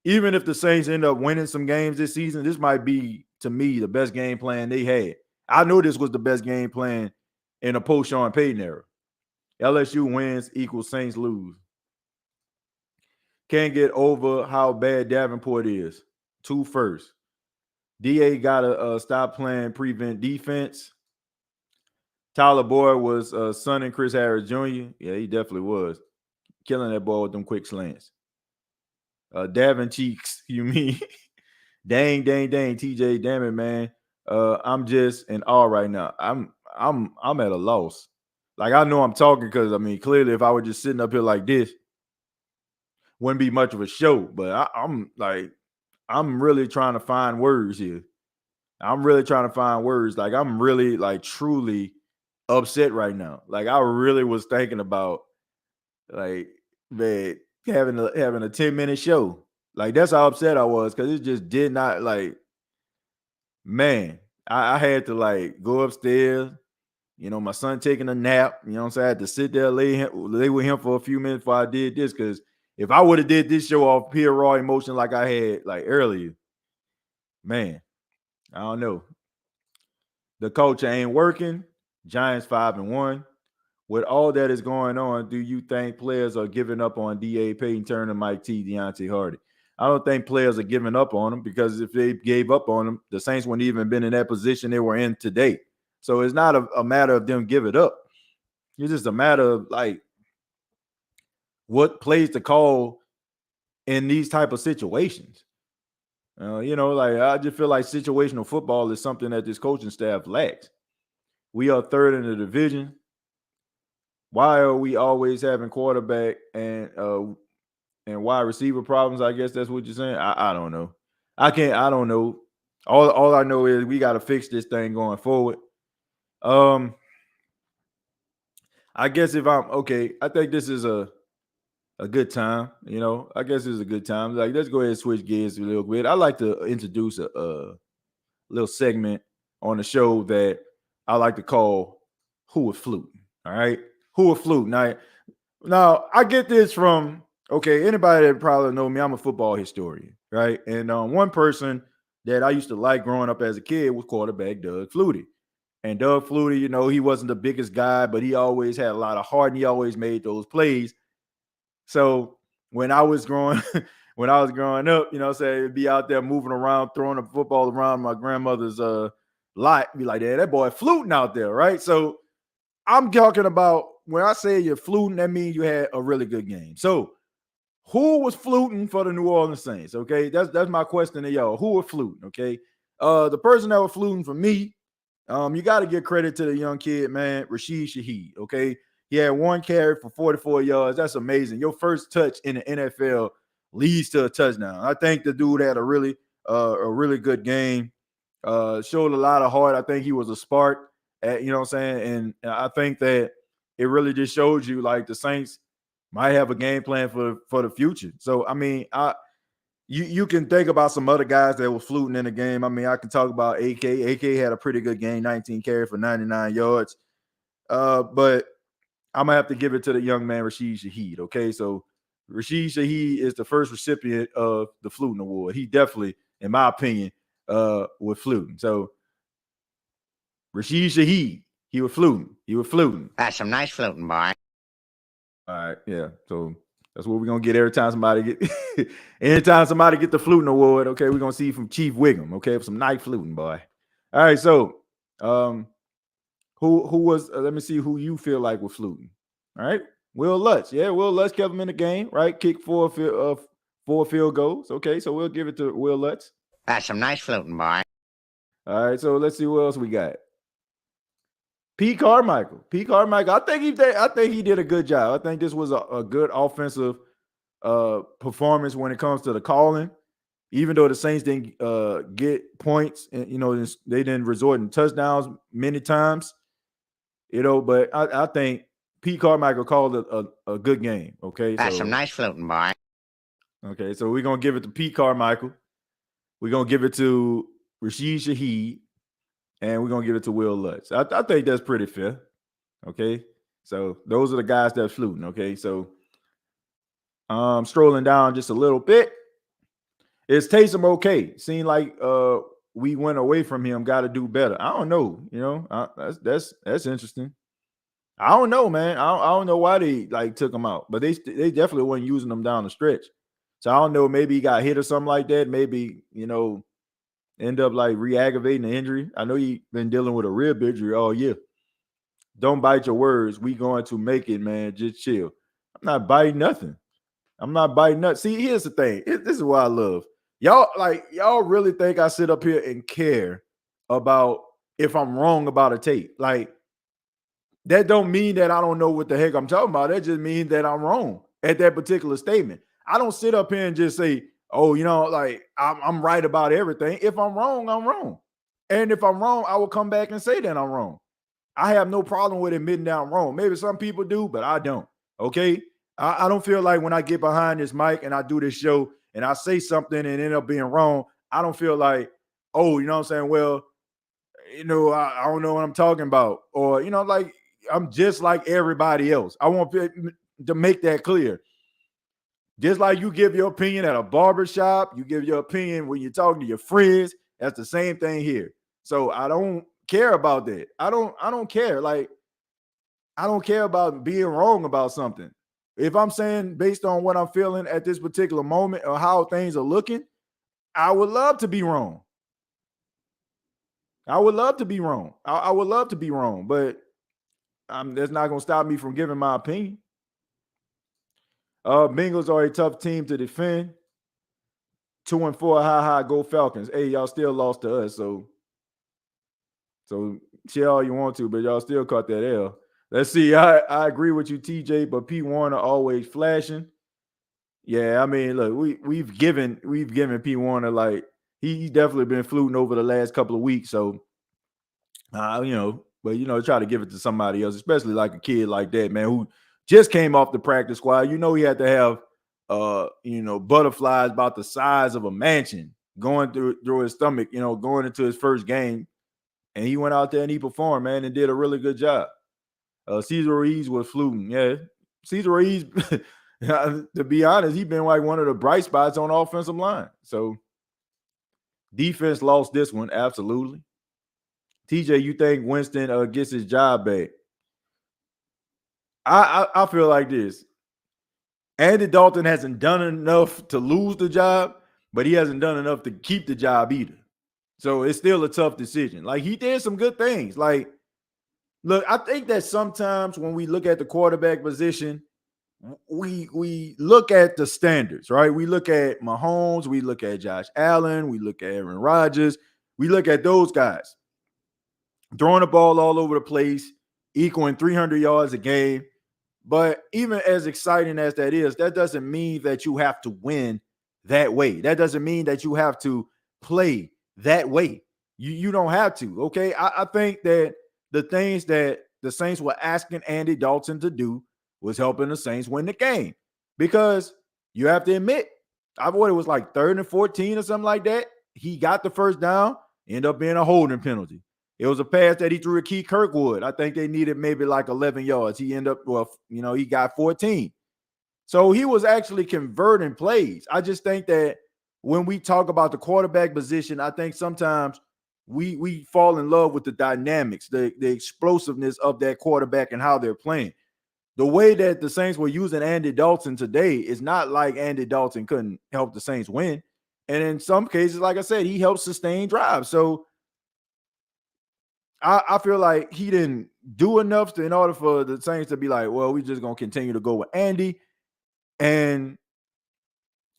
even if the Saints end up winning some games this season, this might be, to me, the best game plan they had. I know this was the best game plan in a post-Sean Payton era. LSU wins equals Saints lose. Can't get over how bad Davenport is. 2 first. DA got to stop playing prevent defense. Tyler Boyd was sunning Chris Harris Jr. Yeah, he definitely was. Killing that ball with them quick slants. Davin Cheeks, you mean? dang, TJ, damn it, man. I'm just in awe right now. I'm at a loss. Like, I know I'm talking because, I mean, clearly if I were just sitting up here like this, wouldn't be much of a show. But I'm really trying to find words here. I'm really trying to find words. Like, I'm really, like, truly upset right now. Like, I really was thinking about, like, man, having a 10-minute show. Like, that's how upset I was because it just did not, like, man, I had to, like, go upstairs. You know, my son taking a nap. You know what I'm saying? I had to sit there, lay with him for a few minutes before I did this because if I would have did this show off pure raw emotion like I had, like, earlier, man, I don't know. The culture ain't working. Giants 5-1. With all that is going on, do you think players are giving up on D.A. Payton Turner, Mike T, Deontay Hardy? I don't think players are giving up on them because if they gave up on them, the Saints wouldn't even been in that position they were in today. So it's not a matter of them give it up. It's just a matter of, like, what plays to call in these type of situations. You know, like, I just feel like situational football is something that this coaching staff lacks. We are 3rd in the division. Why are we always having quarterback and wide receiver problems? I guess that's what you're saying. I don't know. I don't know. All I know is we got to fix this thing going forward. I guess if I'm okay, I think this is a a good time. You know, I guess it's a good time. Like, let's go ahead and switch gears a little bit. I like to introduce a little segment on the show that I like to call "Who Was Fluting." All right, who was fluting? Now I get this from anybody that probably know me. I'm a football historian, right? And one person that I used to like growing up as a kid was quarterback Doug Flutie. And Doug Flutie, you know, he wasn't the biggest guy, but he always had a lot of heart and he always made those plays. So when I was growing, when I was growing up, you know, say be out there moving around, throwing the football around my grandmother's lot, be like, that boy fluting out there, right? So I'm talking about when I say you're fluting, that means you had a really good game. So who was fluting for the New Orleans Saints? Okay, that's my question to y'all. Who was fluting? Okay, the person that was fluting for me, you got to give credit to the young kid, man, Rashid Shaheed. Okay, he had 1 carry for 44 yards. That's amazing. Your first touch in the NFL leads to a touchdown. I think the dude had a really good game. Showed a lot of heart. I think he was a spark. You know what I'm saying? And I think that it really just showed you like the Saints might have a game plan for the future. So I mean, you can think about some other guys that were fluting in the game. I mean, I can talk about AK. AK had a pretty good game, 19 carry for 99 yards. But I'm gonna have to give it to the young man Rashid Shaheed. Okay, so Rashid Shaheed is the first recipient of the Fluting Award. He definitely, in my opinion, was fluting. So Rashid Shaheed, he was fluting. He was fluting. That's some nice fluting, boy. All right, yeah. So that's what we're gonna get every time somebody get anytime somebody get the fluting award. Okay, we're gonna see from Chief Wiggum, okay, for some night fluting, boy. All right, so who was let me see who you feel like was fluting. All right, Will Lutz. Yeah, Will Lutz kept him in the game, right? Kicked 4 field goals. Okay, so we'll give it to Will Lutz. That's some nice fluting, boy. All right, so let's see what else we got. Pete Carmichael. I think he did a good job. I think this was a good offensive performance when it comes to the calling. Even though the Saints didn't get points, and you know they didn't resort in touchdowns many times, you know. But I think Pete Carmichael called a good game. Okay, that's some nice fluting, boy. Okay, so we're gonna give it to Pete Carmichael. We're gonna give it to Rashid Shaheed. And we're going to give it to Will Lutz. I think that's pretty fair. Okay. So those are the guys that are fluting. Okay. So strolling down just a little bit. Is Taysom okay? Seemed like we went away from him, got to do better. I don't know. You know, that's interesting. I don't know, man. I don't know why they like took him out, but they definitely weren't using him down the stretch. So I don't know. Maybe he got hit or something like that. Maybe, you know, end up like re-aggravating the injury. I know you've been dealing with a rib injury all year. Don't bite your words. We going to make it, man. Just chill. I'm not biting nothing. See, here's the thing. This is what I love. Y'all really think I sit up here and care about if I'm wrong about a tape. Like, that don't mean that I don't know what the heck I'm talking about. That just means that I'm wrong at that particular statement. I don't sit up here and just say, oh, you know, like I'm right about everything. If I'm wrong, I'm wrong. And if I'm wrong, I will come back and say that I'm wrong. I have no problem with admitting that I'm wrong. Maybe some people do, but I don't. Okay. I don't feel like when I get behind this mic and I do this show and I say something and end up being wrong, I don't feel like, oh, you know what I'm saying? Well, you know, I don't know what I'm talking about. Or, you know, like I'm just like everybody else. I want to make that clear. Just like you give your opinion at a barbershop, you give your opinion when you're talking to your friends. That's the same thing here. So I don't care about that. I don't care. Like, I don't care about being wrong about something. If I'm saying based on what I'm feeling at this particular moment or how things are looking, I would love to be wrong. I would love to be wrong. I would love to be wrong, but that's not going to stop me from giving my opinion. Bengals are a tough team to defend. 2-4, ha, go Falcons. Hey, y'all still lost to us, so cheer all you want to, but y'all still caught that L. Let's see. I agree with you, TJ, but P. Warner always flashing. Yeah, I mean, look, we've given P. Warner, like, he's definitely been fluting over the last couple of weeks, so you know, but you know, try to give it to somebody else, especially like a kid like that, man, who just came off the practice squad. You know, he had to have butterflies about the size of a mansion going through his stomach, going into his first game. And he went out there and he performed, man, and did a really good job. Cesar Ruiz was fluting. Yeah, Cesar Ruiz, to be honest, he's been like one of the bright spots on the offensive line. So defense lost this one, absolutely. TJ, you think Winston gets his job back? I feel like this. Andy Dalton hasn't done enough to lose the job, but he hasn't done enough to keep the job either. So it's still a tough decision. Like, he did some good things. Like, look, I think that sometimes when we look at the quarterback position, we look at the standards, right? We look at Mahomes, we look at Josh Allen, we look at Aaron Rodgers, we look at those guys throwing the ball all over the place, equaling 300 yards a game. But even as exciting as that is, that doesn't mean that you have to win that way. That doesn't mean that you have to play that way. You don't have to, okay? I think that the things that the Saints were asking Andy Dalton to do was helping the Saints win the game. Because you have to admit, I thought it was like 3rd and 14 or something like that. He got the first down, ended up being a holding penalty. It was a pass that he threw to Keith Kirkwood. I think they needed maybe like 11 yards. He ended up, he got 14. So he was actually converting plays. I just think that when we talk about the quarterback position, I think sometimes we fall in love with the dynamics, the explosiveness of that quarterback and how they're playing. The way that the Saints were using Andy Dalton today is not like Andy Dalton couldn't help the Saints win. And in some cases, like I said, he helped sustain drives. So I feel like he didn't do enough in order for the Saints to be like, well, we're just going to continue to go with Andy. And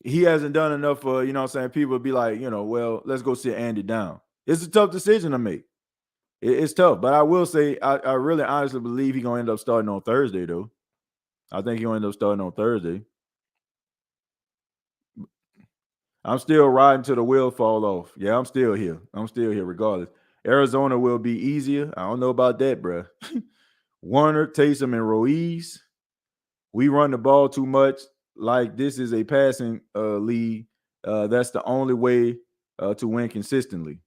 he hasn't done enough for, people be like, well, let's go sit Andy down. It's a tough decision to make. It's tough. But I will say, I really honestly believe he's going to end up starting on Thursday, though. I think he's going to end up starting on Thursday. I'm still riding till the wheels fall off. Yeah, I'm still here. Regardless. Arizona will be easier. I don't know about that, bro. Warner, Taysom, and Ruiz. We run the ball too much. Like, this is a passing league. That's the only way to win consistently.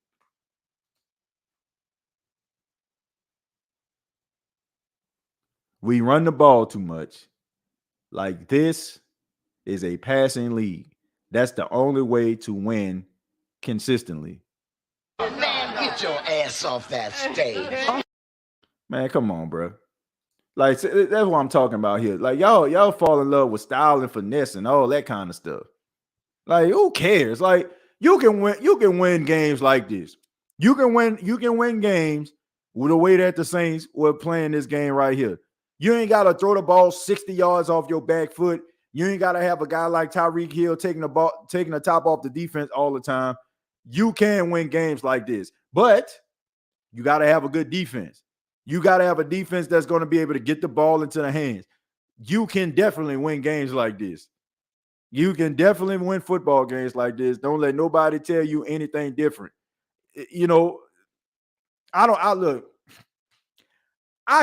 We run the ball too much. Like, this is a passing league. That's the only way to win consistently. Man, get your ass off that stage. Man, come on, bro. Like, that's what I'm talking about here. Like, y'all fall in love with style and finesse and all that kind of stuff. Like, who cares? Like, you can win games like this. You can win games with the way that the Saints were playing this game right here. You ain't got to throw the ball 60 yards off your back foot. You ain't got to have a guy like Tyreek Hill taking the top off the defense all the time. You can win games like this, but you got to have a good defense. You got to have a defense that's going to be able to get the ball into the hands. You can definitely win games like this. You can definitely win football games like this. Don't let nobody tell you anything different. I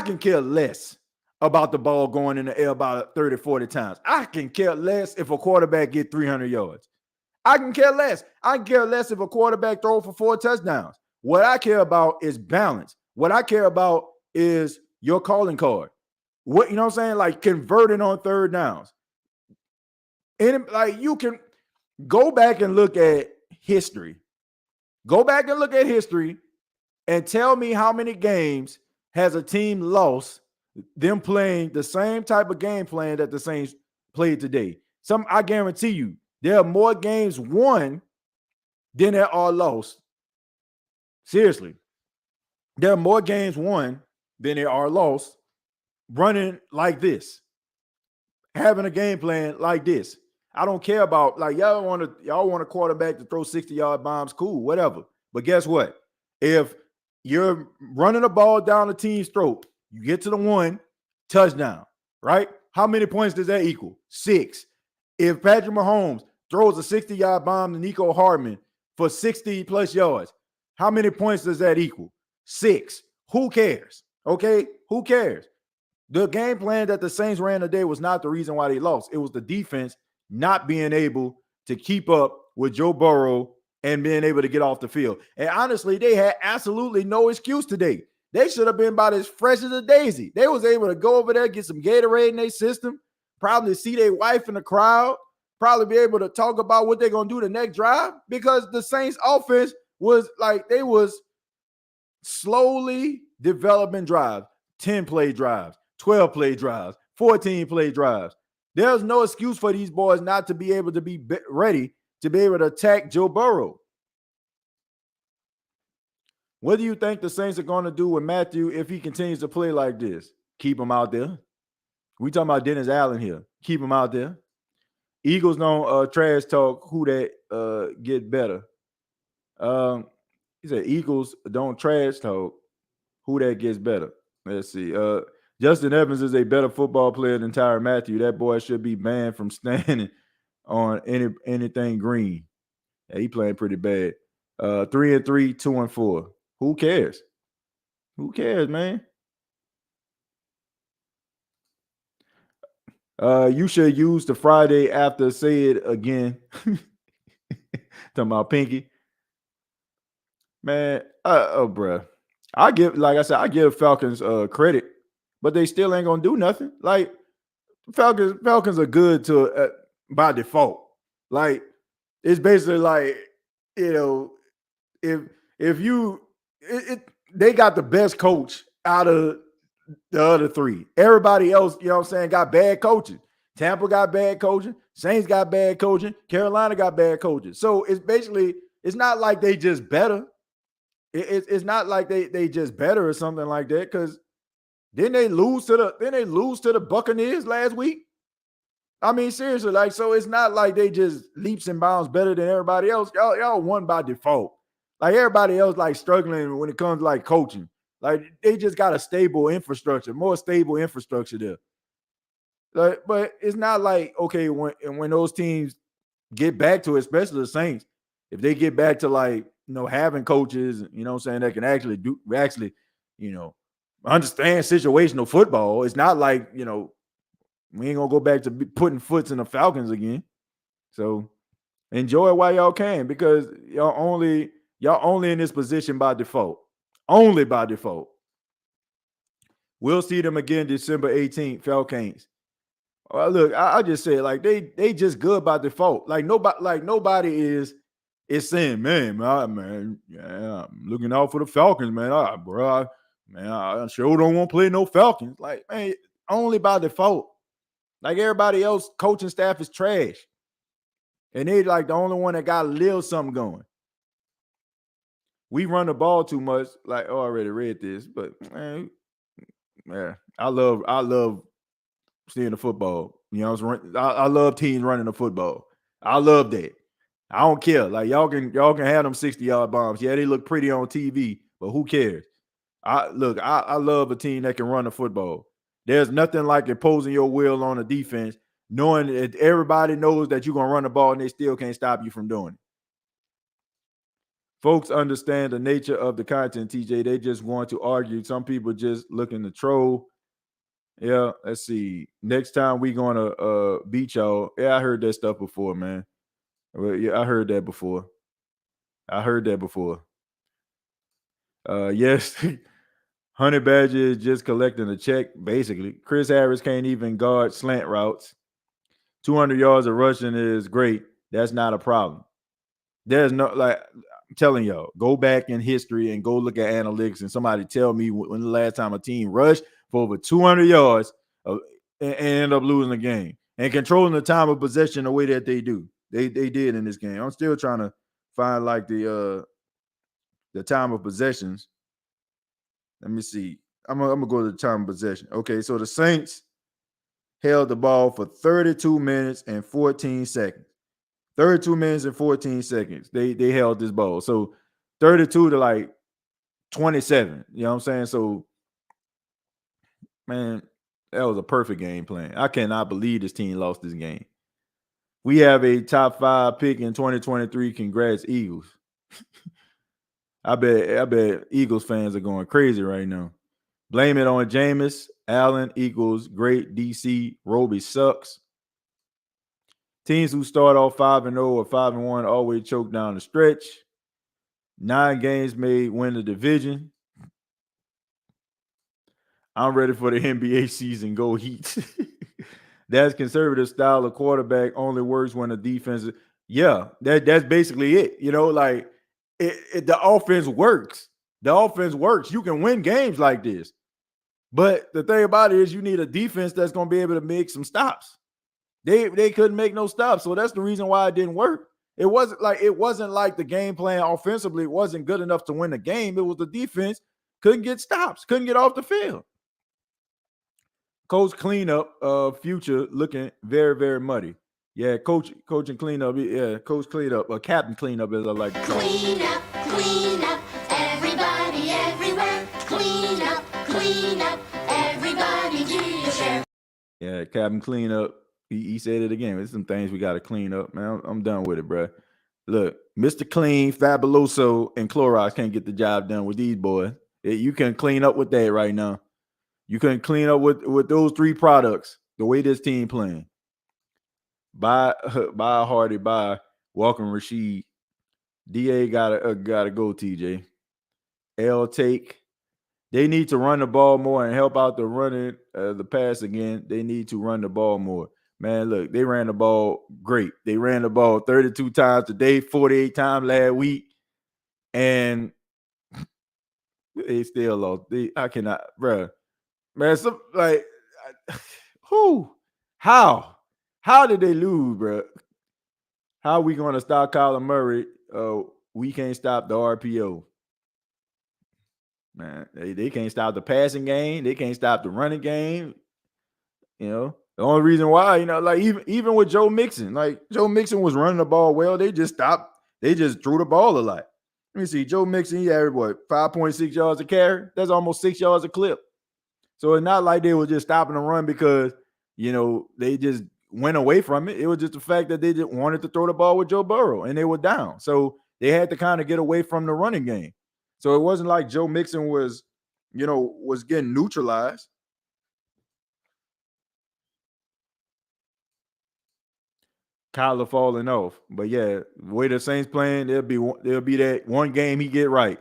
can care less about the ball going in the air about 30, 40 times. I can care less if a quarterback get 300 yards. I can care less. I can care less if a quarterback throws for 4 touchdowns. What I care about is balance. What I care about is your calling card. What, you know what I'm saying? Like, converting on 3rd downs. And like, you can go back and look at history. Go back and look at history and tell me how many games has a team lost them playing the same type of game plan that the Saints played today. I guarantee you, there are more games won than there are lost. Seriously. There are more games won than there are lost running like this. Having a game plan like this. I don't care about, like, y'all want a quarterback to throw 60-yard bombs, cool, whatever. But guess what? If you're running the ball down the team's throat, you get to the 1, touchdown, right? How many points does that equal? 6. If Patrick Mahomes throws a 60-yard bomb to Nico Hardman for 60-plus yards, how many points does that equal? 6. Who cares? Okay? Who cares? The game plan that the Saints ran today was not the reason why they lost. It was the defense not being able to keep up with Joe Burrow and being able to get off the field. And honestly, they had absolutely no excuse today. They should have been about as fresh as a daisy. They was able to go over there, get some Gatorade in their system, probably see their wife in the crowd, probably be able to talk about what they're going to do the next drive, because the Saints offense was like, they was slowly developing drives, 10-play drives, 12-play drives, 14-play drives. There's no excuse for these boys not to be able to be ready to be able to attack Joe Burrow. What do you think the Saints are going to do with Matthew if he continues to play like this? Keep him out there. We talking about Dennis Allen here. Keep him out there. Eagles don't trash talk who that get better. He said Eagles don't trash talk who that gets better. Let's see. Justin Evans is a better football player than Tyrann Mathieu. That boy should be banned from standing on anything green. Yeah, he playing pretty bad. 3-3, 2-4. Who cares? Who cares, man? You should use the Friday after say it again. Talking about Pinky. Man, bruh. I give Falcons credit, but they still ain't gonna do nothing. Like Falcons are good to by default. Like it's basically like, you know, if you they got the best coach out of the other three. Everybody else, you know what I'm saying, got bad coaching. Tampa got bad coaching. Saints got bad coaching. Carolina got bad coaching. So it's basically, it's not like they just better. It's not like they just better or something like that, because didn't they lose to the Buccaneers last week? I mean, seriously, like, so it's not like they just leaps and bounds better than everybody else. Y'all won by default. Like everybody else, like struggling when it comes to like coaching. Like they just got a stable infrastructure, more stable infrastructure there. Like, but it's not like, okay, when those teams get back to it, especially the Saints, if they get back to like, you know, having coaches, you know what I'm saying, that can actually, you know, understand situational football. It's not like, you know, we ain't gonna go back to putting foots in the Falcons again. So enjoy it while y'all can, because y'all only in this position by default. Only by default. We'll see them again December 18th, Falcons. Look, I just say, like, they just good by default. Like nobody is saying, man, yeah, I'm looking out for the Falcons, man. I sure don't want to play no Falcons. Like, man, only by default. Like everybody else, coaching staff is trash. And they like the only one that got a little something going. We run the ball too much. Like, I already read this, but man, I love seeing the football. You know, I love teams running the football. I love that. I don't care. Like y'all can have them 60-yard bombs. Yeah, they look pretty on TV, but who cares? I love a team that can run the football. There's nothing like imposing your will on a defense, knowing that everybody knows that you're gonna run the ball and they still can't stop you from doing it. Folks understand the nature of the content, TJ. They just want to argue. Some people just looking to troll. Yeah, let's see. Next time we gonna beat y'all. Yeah, I heard that stuff before, man. Well, yeah, I heard that before. Yes. Honey Badger is just collecting a check, basically. Chris Harris can't even guard slant routes. 200 yards of rushing is great. That's not a problem. There's no, like, I'm telling y'all, go back in history and go look at analytics and somebody tell me when the last time a team rushed for over 200 yards and end up losing the game and controlling the time of possession the way that they do. They did in this game. I'm still trying to find like the time of possessions. Let me see. I'm gonna go to the time of possession. Okay, so the Saints held the ball for 32 minutes and 14 seconds. 32 minutes and 14 seconds. They held this ball. So 32 to like 27. You know what I'm saying? So, man, that was a perfect game plan. I cannot believe this team lost this game. We have a top 5 pick in 2023. Congrats, Eagles. I bet Eagles fans are going crazy right now. Blame it on Jameis. Allen equals great DC. Roby sucks. Teams who start off 5-0 or 5-1 always choke down the stretch. 9 games made win the division. I'm ready for the NBA season. Go Heat. That's conservative style of quarterback only works when the defense is, yeah, that's basically it. You know, like the offense works. The offense works. You can win games like this. But the thing about it is you need a defense that's going to be able to make some stops. They couldn't make no stops. So that's the reason why it didn't work. It wasn't like the game plan offensively wasn't good enough to win the game. It was the defense couldn't get stops, couldn't get off the field. Coach cleanup, future looking very, very muddy. Yeah, coach and cleanup. Yeah, coach cleanup, captain cleanup, as I like to call it. Clean up, everybody, everywhere. Clean up, everybody, do your share. Yeah, captain cleanup. He said it again. There's some things we got to clean up, man. I'm done with it, bro. Look, Mr. Clean, Fabuloso, and Clorox can't get the job done with these boys. You can clean up with that right now. You couldn't clean up with those 3 products the way this team playing. Bye Hardy, bye Welcome Rashid. DA gotta go, TJ. L take. They need to run the ball more and help out the running the pass again. They need to run the ball more. Man, look, they ran the ball great. They ran the ball 32 times today, 48 times last week, and they still lost. I cannot, bro. Man, who? How did they lose, bro? How are we going to stop Kyler Murray? We can't stop the RPO. Man, they can't stop the passing game. They can't stop the running game. You know, the only reason why, you know, like even with Joe Mixon, like Joe Mixon was running the ball well. They just stopped. They just threw the ball a lot. Let me see. Joe Mixon, he averaged what, 5.6 yards a carry? That's almost 6 yards a clip. So it's not like they were just stopping the run because, you know, they just went away from it. It was just the fact that they just wanted to throw the ball with Joe Burrow and they were down. So they had to kind of get away from the running game. So it wasn't like Joe Mixon was getting neutralized. Kyler falling off. But yeah, the way the Saints playing, there'll be that one game he get right.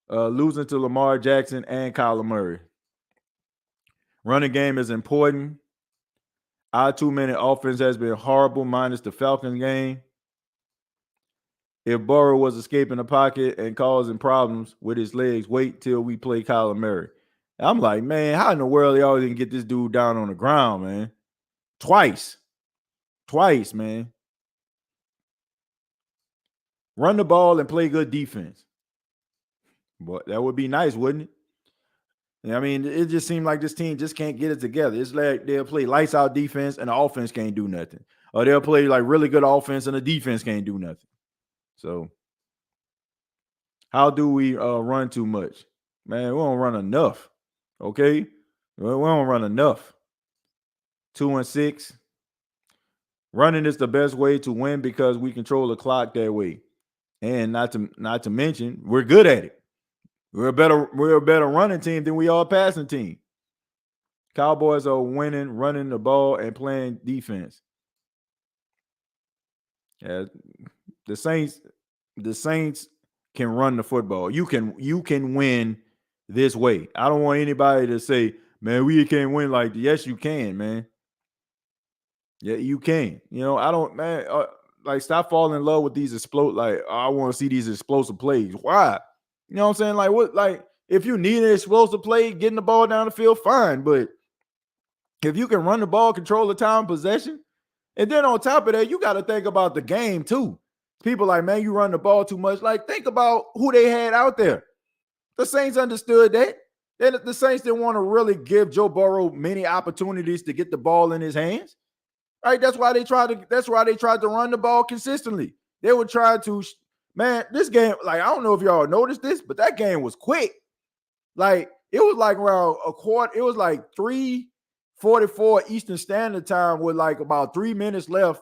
Losing to Lamar Jackson and Kyler Murray. Running game is important. Our 2-minute offense has been horrible, minus the Falcons game. If Burrow was escaping the pocket and causing problems with his legs, wait till we play Kyler Murray. I'm like, man, how in the world y'all didn't get this dude down on the ground, man? Twice, man. Run the ball and play good defense. But that would be nice, wouldn't it? I mean, it just seemed like this team just can't get it together. It's like they'll play lights out defense and the offense can't do nothing. Or they'll play like really good offense and the defense can't do nothing. So how do we run too much? Man, we don't run enough. Okay? We don't run enough. 2-6. Running is the best way to win because we control the clock that way. And not to mention, we're good at it. We're a better running team than we are a passing team. Cowboys are winning, running the ball, and playing defense. Yeah, the Saints can run the football. You can win this way. I don't want anybody to say, man, we can't win like that. Yes, you can, man. Yeah, you can. You know, I don't, man. Like, stop falling in love with these I want to see these explosive plays. Why? You know what I'm saying? Like, what? Like, if you need an explosive play, getting the ball down the field, fine. But if you can run the ball, control the time possession, and then on top of that, you got to think about the game too. People like, man, you run the ball too much. Like, think about who they had out there. The Saints understood that. Then the Saints didn't want to really give Joe Burrow many opportunities to get the ball in his hands. Right? That's why they tried to run the ball consistently. They were trying to, man, this game, like, I don't know if y'all noticed this, but that game was quick. Like, it was like around a quarter, it was like 3:44 Eastern Standard Time with like about 3 minutes left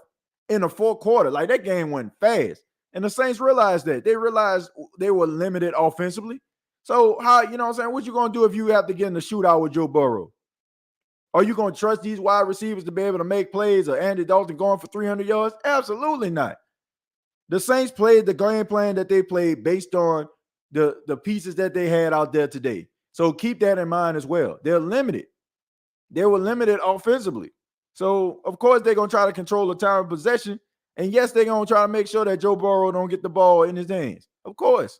in the fourth quarter. Like, that game went fast. And the Saints realized that. They realized they were limited offensively. So how, you know what I'm saying? What you going to do if you have to get in the shootout with Joe Burrow? Are you going to trust these wide receivers to be able to make plays, or Andy Dalton going for 300 yards? Absolutely not. The Saints played the game plan that they played based on the pieces that they had out there today. So keep that in mind as well. They're limited. They were limited offensively. So, of course, they're going to try to control the time of possession. And, yes, they're going to try to make sure that Joe Burrow don't get the ball in his hands. Of course.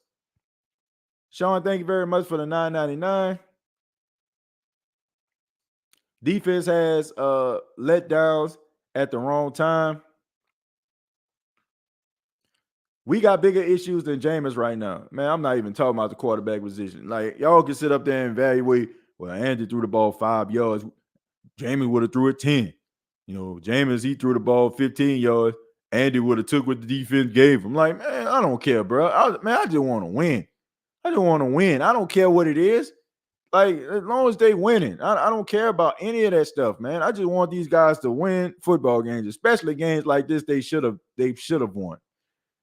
Sean, thank you very much for the $9.99. Defense has letdowns at the wrong time. We got bigger issues than Jameis right now. Man, I'm not even talking about the quarterback position. Like, y'all can sit up there and evaluate, well, Andy threw the ball 5 yards. Jameis would have threw it 10. You know, Jameis, he threw the ball 15 yards. Andy would have took what the defense gave him. Like, man, I don't care, bro. I just want to win. I just want to win. I don't care what it is. Like, as long as they winning, I don't care about any of that stuff, man. I just want these guys to win football games, especially games like this. They should have won.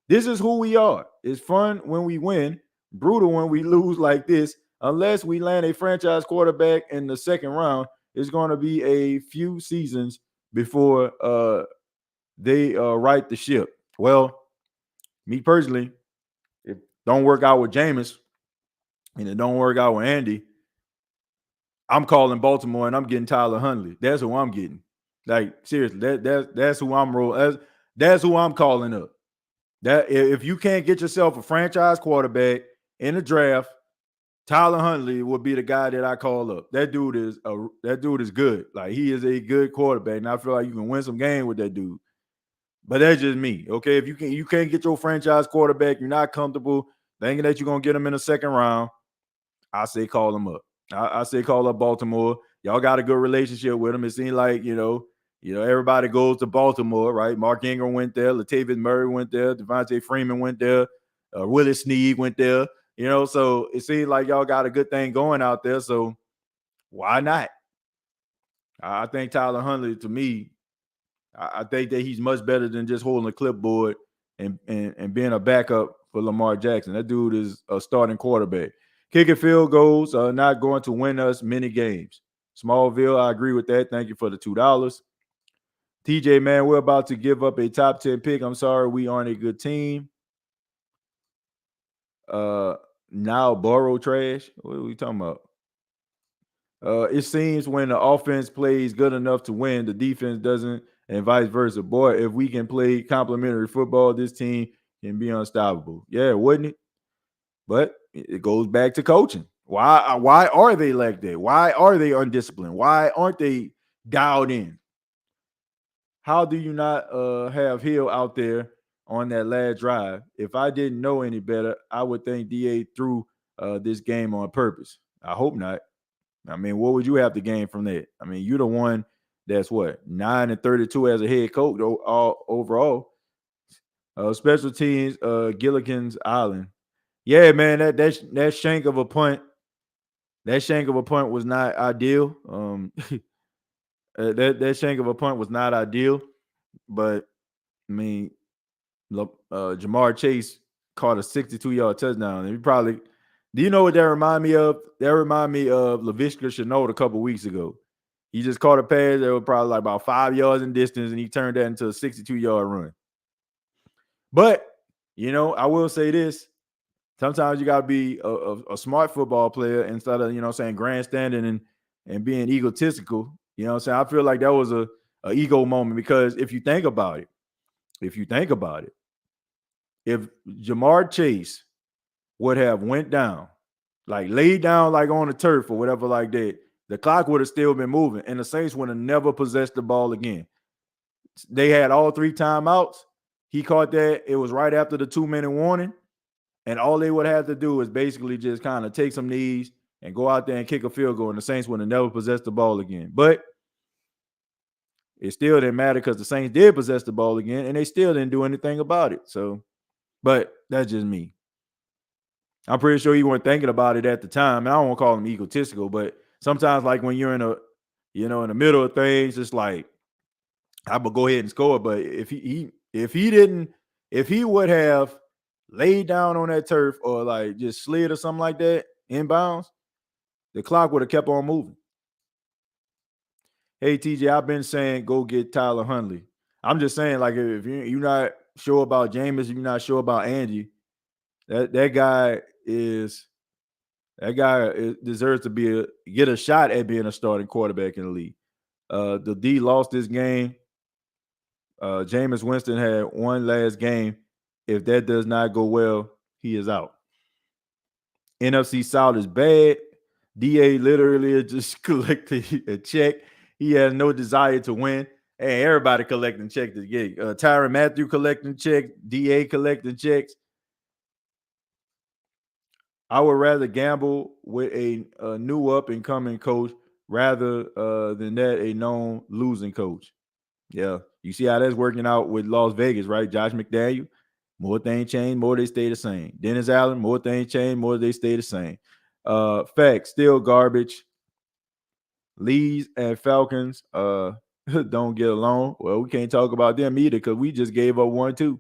This is who we are. It's fun when we win, brutal when we lose like this. Unless we land a franchise quarterback in the second round, it's going to be a few seasons before they right the ship. Well, me personally, if it don't work out with Jameis and it don't work out with Andy, I'm calling Baltimore and I'm getting Tyler Huntley. That's who I'm getting. Like, seriously, that's who I'm rolling. That's who I'm calling up. That if you can't get yourself a franchise quarterback in the draft, Tyler Huntley will be the guy that I call up. That dude is good. Like, he is a good quarterback, and I feel like you can win some game with that dude. But that's just me. Okay, if you can't get your franchise quarterback, you're not comfortable thinking that you're gonna get him in the second round, I say call him up. I say call up Baltimore. Y'all got a good relationship with him. It seems like you know everybody goes to Baltimore, right? Mark Ingram went there, Latavius Murray went there, Devontae Freeman went there, Willis Snead went there. You know, so it seems like y'all got a good thing going out there. So why not? I think Tyler Huntley, to me, I think that he's much better than just holding a clipboard and being a backup for Lamar Jackson. That dude is a starting quarterback. Kicking field goals are not going to win us many games. Smallville, I agree with that. Thank you for the $2. TJ, man, we're about to give up a top 10 pick. I'm sorry, we aren't a good team. Now Burrow trash. What are we talking about? It seems when the offense plays good enough to win, the defense doesn't, and vice versa. Boy, if we can play complementary football, this team can be unstoppable. Yeah, wouldn't it? But it goes back to coaching. Why are they like that? Why are they undisciplined? Why aren't they dialed in? How do you not have Hill out there on that last drive? If I didn't know any better, I would think DA threw this game on purpose. I hope not. I mean, what would you have to gain from that? I mean, you're the one that's 9-32 as a head coach all overall. Special teams, Gilligan's Island. Yeah, man, that shank of a punt. That shank of a punt was not ideal. That shank of a punt was not ideal, but I mean, Jamar Chase caught a 62-yard touchdown. And do you know what that remind me of? That remind me of Laviska Shenault a couple weeks ago. He just caught a pass that was probably like about 5 yards in distance, and he turned that into a 62-yard run. But, I will say this. Sometimes you got to be a smart football player instead of, grandstanding and being egotistical. I feel like that was a ego moment, because if you think about it, if Jamar Chase would have went down, like laid down like on the turf or whatever like that, the clock would have still been moving and the Saints would have never possessed the ball again. They had all 3 timeouts. He caught that. It was right after the 2-minute warning. And all they would have to do is basically just kind of take some knees and go out there and kick a field goal, and the Saints would have never possessed the ball again. But it still didn't matter because the Saints did possess the ball again, and they still didn't do anything about it. So, but that's just me. I'm pretty sure you weren't thinking about it at the time. And I don't want to call them egotistical, but sometimes, like when you're in the middle of things, it's like, I would go ahead and score. But if he would have laid down on that turf or like just slid or something like that, inbounds, the clock would have kept on moving. Hey, TJ, I've been saying go get Tyler Huntley. I'm just saying, like, if you're not sure about Jameis, you're not sure about Angie, that guy deserves to get a shot at being a starting quarterback in the league. The D lost this game. Jameis Winston had one last game. If that does not go well, he is out. NFC South is bad. DA literally just collected a check. He has no desire to win. And everybody collecting checks to get. Tyrann Mathieu collecting checks. DA collecting checks. I would rather gamble with a new up-and-coming coach rather than that a known losing coach. Yeah, you see how that's working out with Las Vegas, right? Josh McDaniel, more things change, more they stay the same. Dennis Allen, more things change, more they stay the same. Facts, still garbage. Lees and Falcons don't get along. Well, we can't talk about them either because we just gave up 1-2.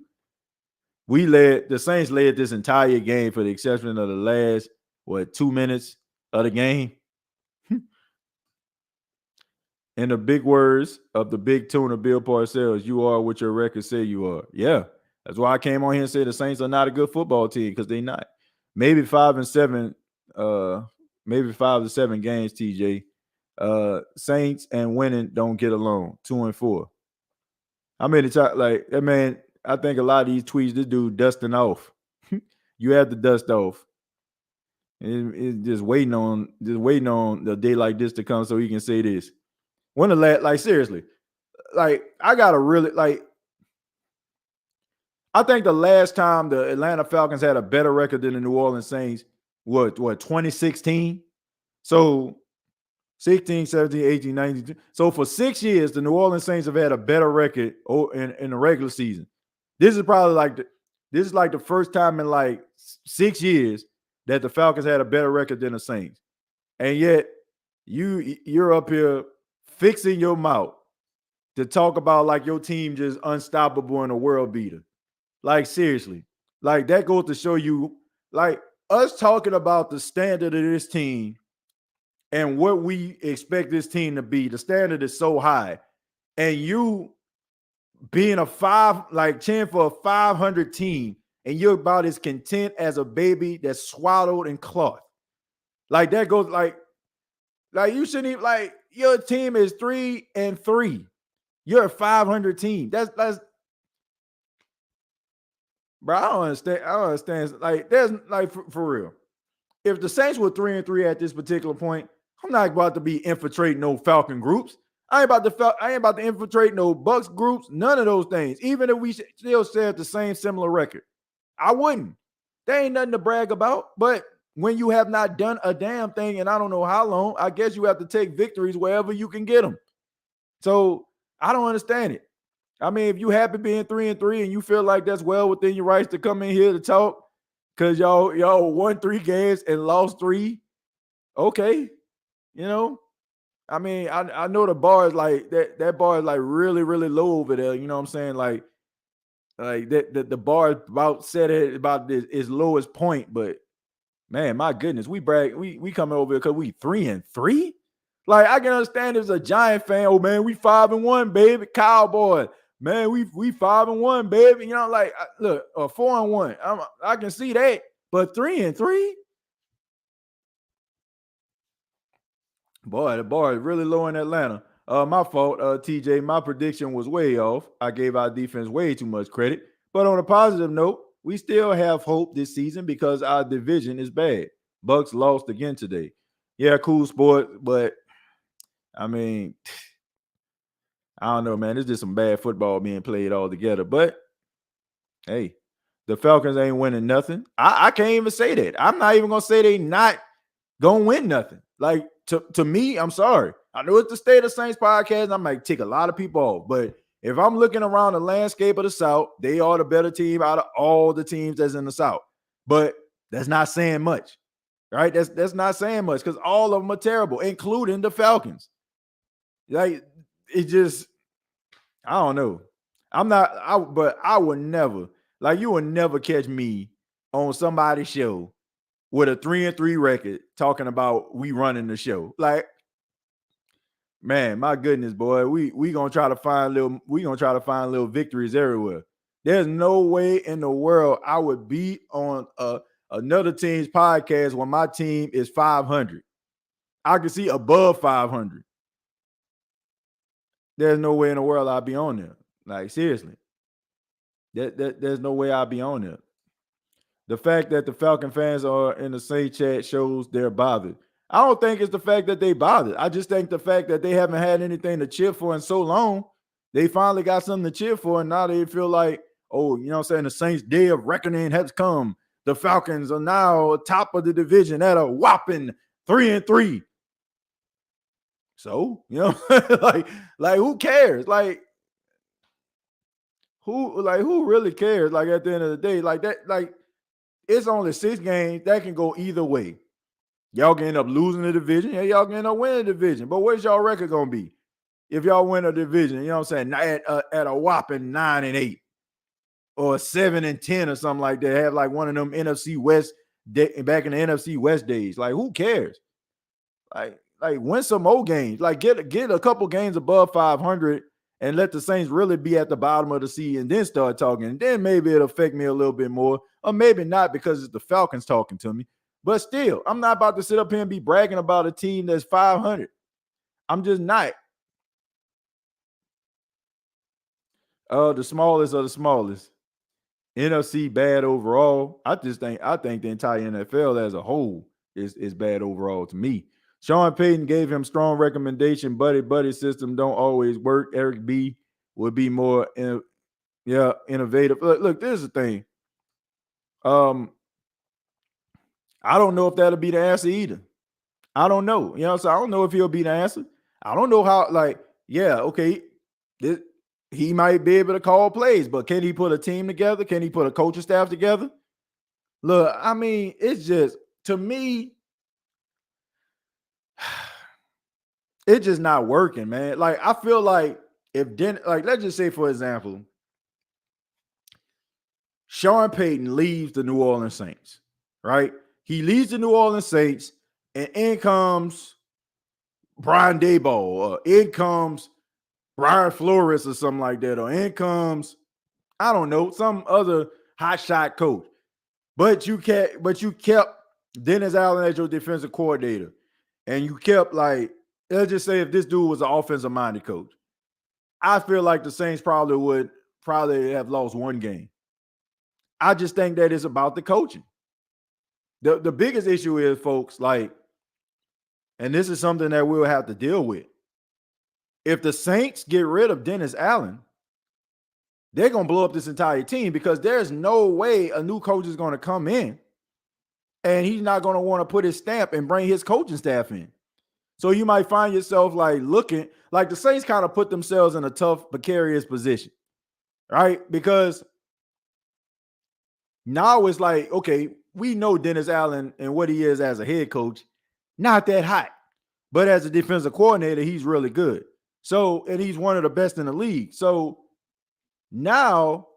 The Saints led this entire game for the exception of the last, 2 minutes of the game. In the big words of the big tuna, Bill Parcells, you are what your records say you are. Yeah, that's why I came on here and said the Saints are not a good football team because they're not. Maybe 5-7, maybe 5 to 7 games, TJ. Saints and winning don't get along. 2-4. How many times? Like that man, I think a lot of these tweets, this dude dusting off. You have to dust off. It's just waiting on the day like this to come so he can say this. When the last, like seriously, like I gotta really like. I think the last time the Atlanta Falcons had a better record than the New Orleans Saints, what 2016? So 16, 17, 18, 19. So for 6 years, the New Orleans Saints have had a better record in the regular season. This is probably like the first time in like 6 years that the Falcons had a better record than the Saints. And yet you're up here fixing your mouth to talk about like your team just unstoppable and a world beater. Like seriously. Like that goes to show you like us talking about the standard of this team and what we expect this team to be. The standard is so high. And you being cheering for a 500 team and you're about as content as a baby that's swallowed in cloth. Like that goes like you shouldn't even like your team is 3-3. You're a 500 team. That's bro. I don't understand. Like, there's like for real. If the Saints were 3-3 at this particular point, I'm not about to be infiltrating no Falcon groups. I ain't about to infiltrate no Bucks groups. None of those things. Even if we still share the same similar record, I wouldn't. There ain't nothing to brag about. But when you have not done a damn thing, and I don't know how long, I guess you have to take victories wherever you can get them. So I don't understand it. I mean, if you happy being 3-3 and you feel like that's well within your rights to come in here to talk because y'all won 3 games and lost 3, okay. You know, I mean, I know the bar is like that bar is like really, really low over there. You know what I'm saying? Like that the bar is about set at about its lowest point, but man, my goodness, we brag, we coming over here because we 3-3. Like I can understand if it's a Giant fan. Oh man, we 5-1, baby. Cowboy, man, we 5-1, baby. You know, like look, 4-1. I can see that, but 3-3. Boy, the bar is really low in Atlanta. My fault, TJ. My prediction was way off. I gave our defense way too much credit. But on a positive note, we still have hope this season because our division is bad. Bucks lost again today. Yeah, cool sport, but I mean, I don't know, man. It's just some bad football being played all together. But hey, the Falcons ain't winning nothing. I can't even say that. I'm not even gonna say they not gonna win nothing. Like to me, I'm sorry. I know it's the State of Saints podcast, and I might take a lot of people off. But if I'm looking around the landscape of the South, they are the better team out of all the teams that's in the South. But that's not saying much, right? That's not saying much because all of them are terrible, including the Falcons. Like it just, I don't know. But I would never, like you would never catch me on somebody's show with a 3-3 record talking about we running the show. Like, man, my goodness, boy, we gonna try to find little victories everywhere. There's no way in the world I would be on another team's podcast when my team is 500. I can see above 500. There's no way in the world I'd be on there. Like, seriously. There's no way I'd be on there. The fact that the Falcon fans are in the same chat shows they're bothered. I don't think it's the fact that they bothered. I just think the fact that they haven't had anything to cheer for in so long, they finally got something to cheer for, and now they feel like, oh, you know what I'm saying, the Saints' day of reckoning has come. The Falcons are now top of the division at a whopping 3-3. So, you know, like who cares? Like who really cares? Like at the end of the day, like that, like it's only 6 games that can go either way. Y'all can end up losing the division, yeah, y'all can end up winning the division. But where's y'all record gonna be if y'all win a division? You know what I'm saying? At a whopping 9-8 or 7-10 or something like that. Have like one of them NFC West back in the NFC West days. Like who cares? Like win some more games. Like get a couple games above 500 and let the Saints really be at the bottom of the sea and then start talking. And then maybe it'll affect me a little bit more, or maybe not because it's the Falcons talking to me. But still, I'm not about to sit up here and be bragging about a team that's 500. I'm just not. The smallest of the smallest. NFC bad overall. I think the entire NFL as a whole is bad overall to me. Sean Payton gave him strong recommendation. Buddy system don't always work. Eric B would be more innovative. Look, this is the thing. I don't know if that'll be the answer either. I don't know. You know, so I don't know if he'll be the answer. I don't know how, he might be able to call plays, but can he put a team together? Can he put a coaching staff together? Look, I mean, it's just, to me, it's just not working, man. Like, I feel like let's just say, for example, Sean Payton leaves the New Orleans Saints, right? He leaves the New Orleans Saints, and in comes Brian Daboll, or in comes Brian Flores or something like that, or in comes, I don't know, some other hotshot coach. But you kept Dennis Allen as your defensive coordinator, and you kept, like, let's just say if this dude was an offensive-minded coach, I feel like the Saints would have lost one game. I just think that it's about the coaching. The biggest issue is, folks, like, and this is something that we'll have to deal with. If the Saints get rid of Dennis Allen, they're going to blow up this entire team, because there's no way a new coach is going to come in and he's not going to want to put his stamp and bring his coaching staff in. So you might find yourself like looking like the Saints kind of put themselves in a tough, precarious position, right? Because now it's like, okay, we know Dennis Allen and what he is as a head coach, not that hot, but as a defensive coordinator, he's really good. So, and he's one of the best in the league. So now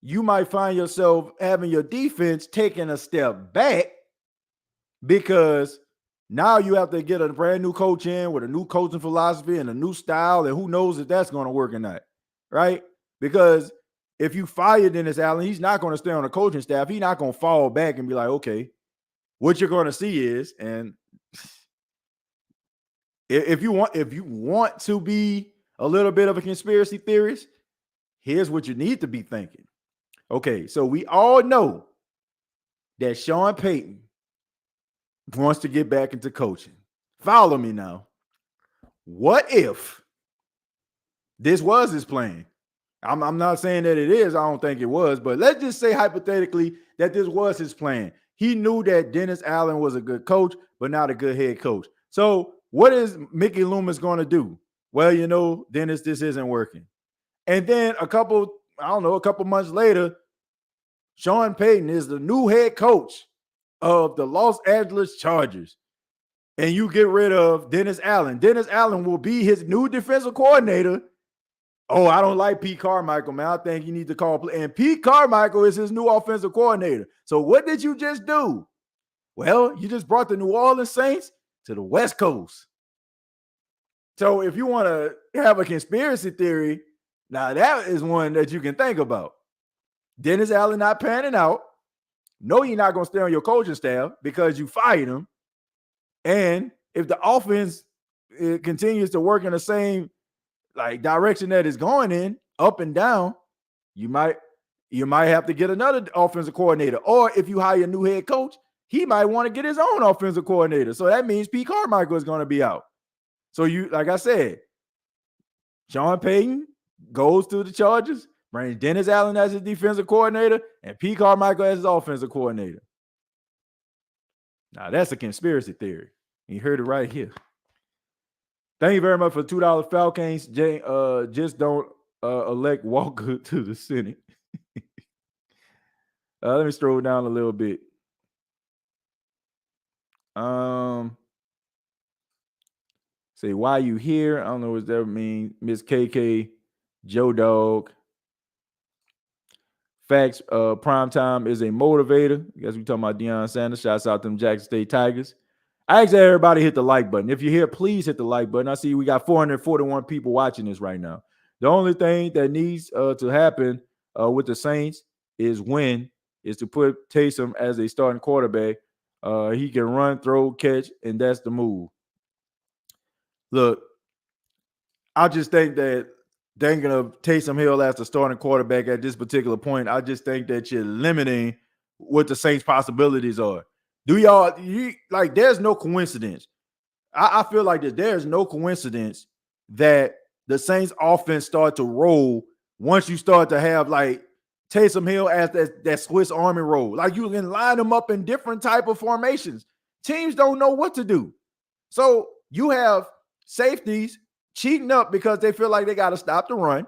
you might find yourself having your defense taking a step back, because now you have to get a brand new coach in with a new coaching philosophy and a new style, and who knows if that's going to work or not, right? Because if you fire Dennis Allen, he's not going to stay on the coaching staff. He's not going to fall back and be like, okay, what you're going to see is, and if you want to be a little bit of a conspiracy theorist, here's what you need to be thinking. Okay, so we all know that Sean Payton wants to get back into coaching. Follow me now. What if this was his plan? I'm not saying that it is. I don't think it was, but let's just say hypothetically that this was his plan. He knew that Dennis Allen was a good coach, but not a good head coach. So what is Mickey Loomis going to do? Well, you know, Dennis, this isn't working. And then a couple months later, Sean Payton is the new head coach of the Los Angeles Chargers. And you get rid of Dennis Allen. Dennis Allen will be his new defensive coordinator. Oh, I don't like Pete Carmichael, man. I think you need to call play. And Pete Carmichael is his new offensive coordinator. So what did you just do? Well, you just brought the New Orleans Saints to the West Coast. So if you want to have a conspiracy theory, now that is one that you can think about. Dennis Allen not panning out. No, you're not going to stay on your coaching staff because you fired him. And if the offense continues to work in the same direction that it's going in, up and down, you might have to get another offensive coordinator. Or if you hire a new head coach, he might want to get his own offensive coordinator. So that means Pete Carmichael is going to be out. So like I said, Sean Payton goes to the Chargers, brings Dennis Allen as his defensive coordinator, and Pete Carmichael as his offensive coordinator. Now, that's a conspiracy theory. You heard it right here. Thank you very much for $2 Falcons. Just don't elect Walker to the Senate. Let me scroll down a little bit. Say, why you here? I don't know what that means. Miss KK, Joe Dog. Facts, prime time is a motivator. I guess we talking about Deion Sanders. Shouts out them Jackson State Tigers. I ask everybody hit the like button. If you're here, please hit the like button. I see we got 441 people watching this right now. The only thing that needs to happen with the Saints is to put Taysom as a starting quarterback. He can run, throw, catch, and that's the move. Look, I just think that thinking of Taysom Hill as the starting quarterback at this particular point, I just think that you're limiting what the Saints' possibilities are. There's no coincidence. I feel like that there's no coincidence that the Saints offense start to roll once you start to have Taysom Hill as that Swiss Army roll. Like you can line them up in different type of formations. Teams don't know what to do. So you have safeties cheating up because they feel like they got to stop the run.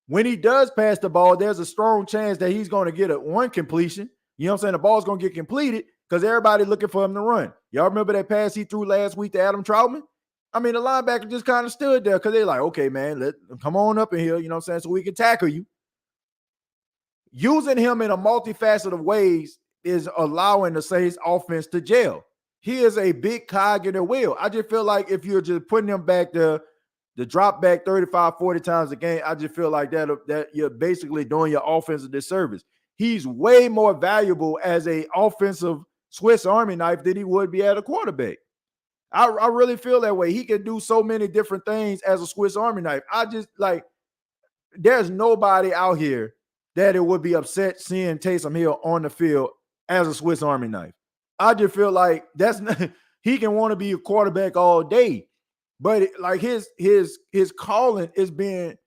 When he does pass the ball, there's a strong chance that he's going to get one completion. You know what I'm saying? The ball's going to get completed because everybody looking for him to run. Y'all remember that pass he threw last week to Adam Troutman? I mean, the linebacker just kind of stood there because they're like, okay, man, come on up in here, you know what I'm saying, so we can tackle you. Using him in a multifaceted ways is allowing the Saints offense to gel. He is a big cog in the wheel. I just feel like if you're just putting him back there, the drop back 35, 40 times a game, I just feel like that you're basically doing your offense a disservice. He's way more valuable as an offensive Swiss Army knife than he would be at a quarterback. I really feel that way. He can do so many different things as a Swiss Army knife. There's nobody out here that it would be upset seeing Taysom Hill on the field as a Swiss Army knife. I just feel like he can want to be a quarterback all day, but his calling is being an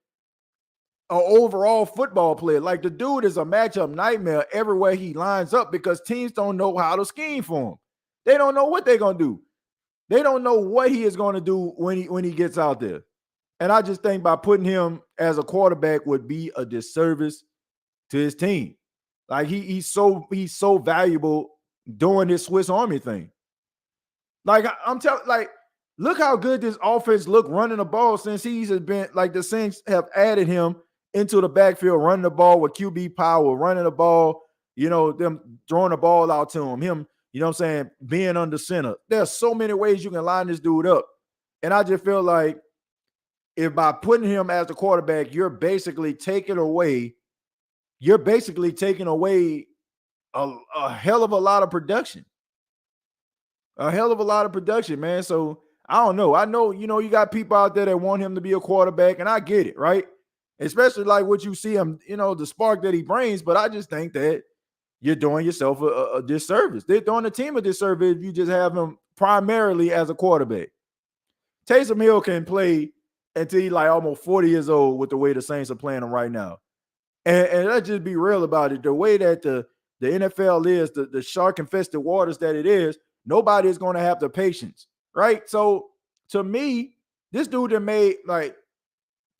overall football player. Like the dude is a matchup nightmare everywhere he lines up because teams don't know how to scheme for him. They don't know what they're gonna do. They don't know what he is going to do when he gets out there. And I just think by putting him as a quarterback would be a disservice to his team. Like he's so valuable doing this Swiss Army thing. I'm telling, look how good this offense look running the ball since he's been the Saints have added him into the backfield, running the ball with QB power, running the ball, them throwing the ball out to him, you know what I'm saying, being under center. There's so many ways you can line this dude up. And I just feel like if by putting him as the quarterback, you're basically taking away a hell of a lot of production. A hell of a lot of production, man. So I don't know. I know, you got people out there that want him to be a quarterback, and I get it, right? Especially what you see him, the spark that he brings. But I just think that you're doing yourself a disservice. They're doing the team a disservice if you just have him primarily as a quarterback. Taysom Hill can play until he's almost 40 years old with the way the Saints are playing him right now. And let's just be real about it. The way that the NFL is, the shark-infested waters that it is, nobody is going to have the patience, right? So, to me, this dude that made,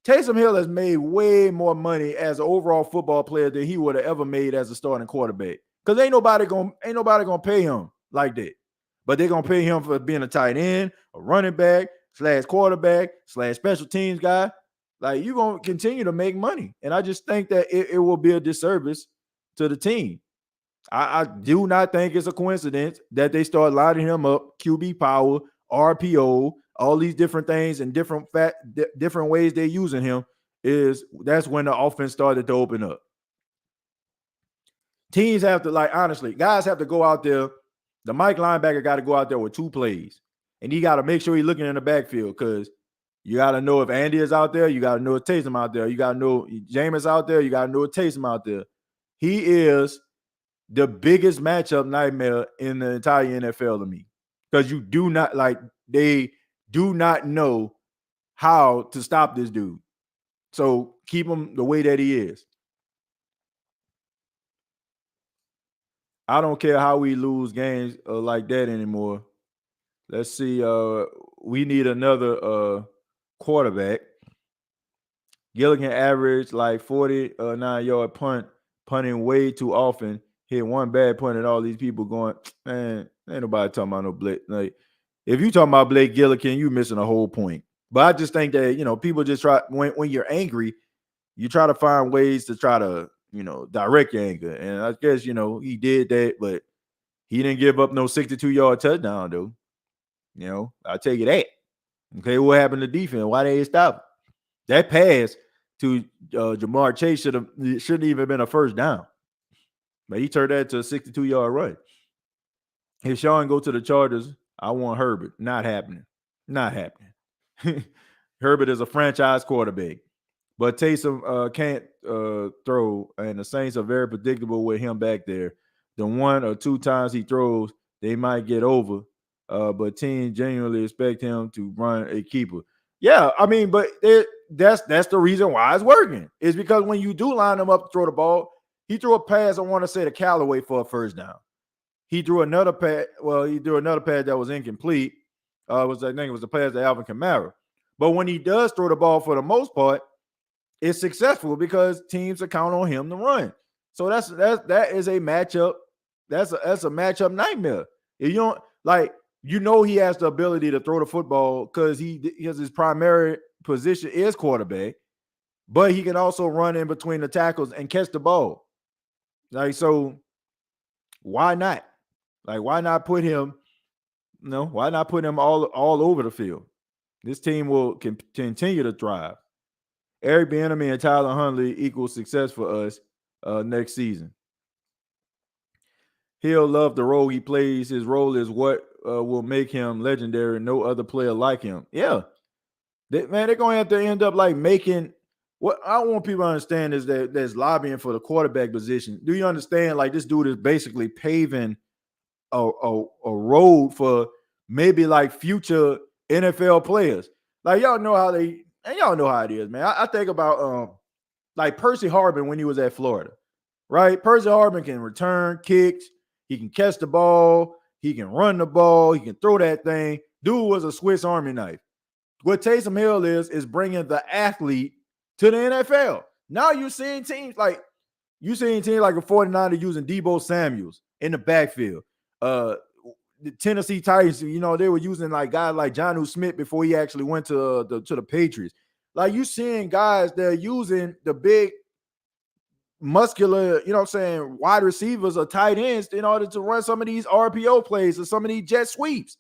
Taysom Hill has made way more money as an overall football player than he would have ever made as a starting quarterback. Because ain't nobody gonna pay him like that. But they're gonna pay him for being a tight end, a running back, / quarterback, / special teams guy. You're gonna continue to make money. And I just think that it will be a disservice to the team I do not think it's a coincidence that they start lining him up, QB power, RPO, all these different things and different ways they're using him. That's when the offense started to open up. Teams have to, like, honestly, guys have to go out there. The Mike linebacker got to go out there with 2 plays, and he got to make sure he's looking in the backfield, because you got to know if Andy is out there, you got to know if Taysom out there, you got to know Jameis out there, you got to know if Taysom out there. He is the biggest matchup nightmare in the entire NFL to me, because you do not, like, they do not know how to stop this dude. So keep him the way that he is. I don't care how we lose games like that anymore. Let's see. We need another quarterback. Gilligan averaged like 49-yard punting way too often. Hit one bad punt and all these people going, man, ain't nobody talking about no Blake. Like, if you talking about Blake Gilligan, you missing a whole point. But I just think that, people just try, when you're angry, you try to find ways to try to, direct your anger. And I guess, he did that, but he didn't give up no 62-yard touchdown, though. I'll tell you that. Okay, what happened to defense? Why they stop? That pass to Jamar Chase shouldn't even been a first down. But he turned that to a 62-yard run. If Sean go to the Chargers, I want Herbert. Not happening. Not happening. Herbert is a franchise quarterback. But Taysom can't throw, and the Saints are very predictable with him back there. The 1 or 2 times he throws, they might get over. But teams genuinely expect him to run a keeper. Yeah, I mean, but that's the reason why it's working. Is because when you do line him up to throw the ball, he threw a pass, I want to say, to Callaway for a first down. He threw another pass. Well, he threw another pass that was incomplete. I think it was a pass to Alvin Kamara. But when he does throw the ball, for the most part, it's successful because teams are counting on him to run. So that is a matchup. That's a matchup nightmare. If you don't, like, he has the ability to throw the football because his primary position is quarterback, but he can also run in between the tackles and catch the ball. Like, so why not? Like, why not put him? Why not put him all over the field? This team will continue to thrive. Eric Bieniemy and Tyler Huntley equal success for us next season. He'll love the role he plays. His role is what will make him legendary. No other player like him. Yeah. They're going to have to end up like making – what I want people to understand is that there's lobbying for the quarterback position. Do you understand? Like, this dude is basically paving a road for maybe like future NFL players. Like, y'all know how it is, man. I think about like Percy Harvin when he was at Florida, right? Percy Harvin can return kicks. He can catch the ball. He can run the ball. He can throw that thing. Dude was a Swiss Army knife. What Taysom Hill is bringing the athlete to the NFL. Now you're seeing teams like the 49ers using Deebo Samuels in the backfield. The Tennessee Titans, they were using like guys like Jonnu Smith before he actually went to the Patriots. Like, you seeing guys that are using the big muscular, wide receivers or tight ends in order to run some of these RPO plays or some of these jet sweeps.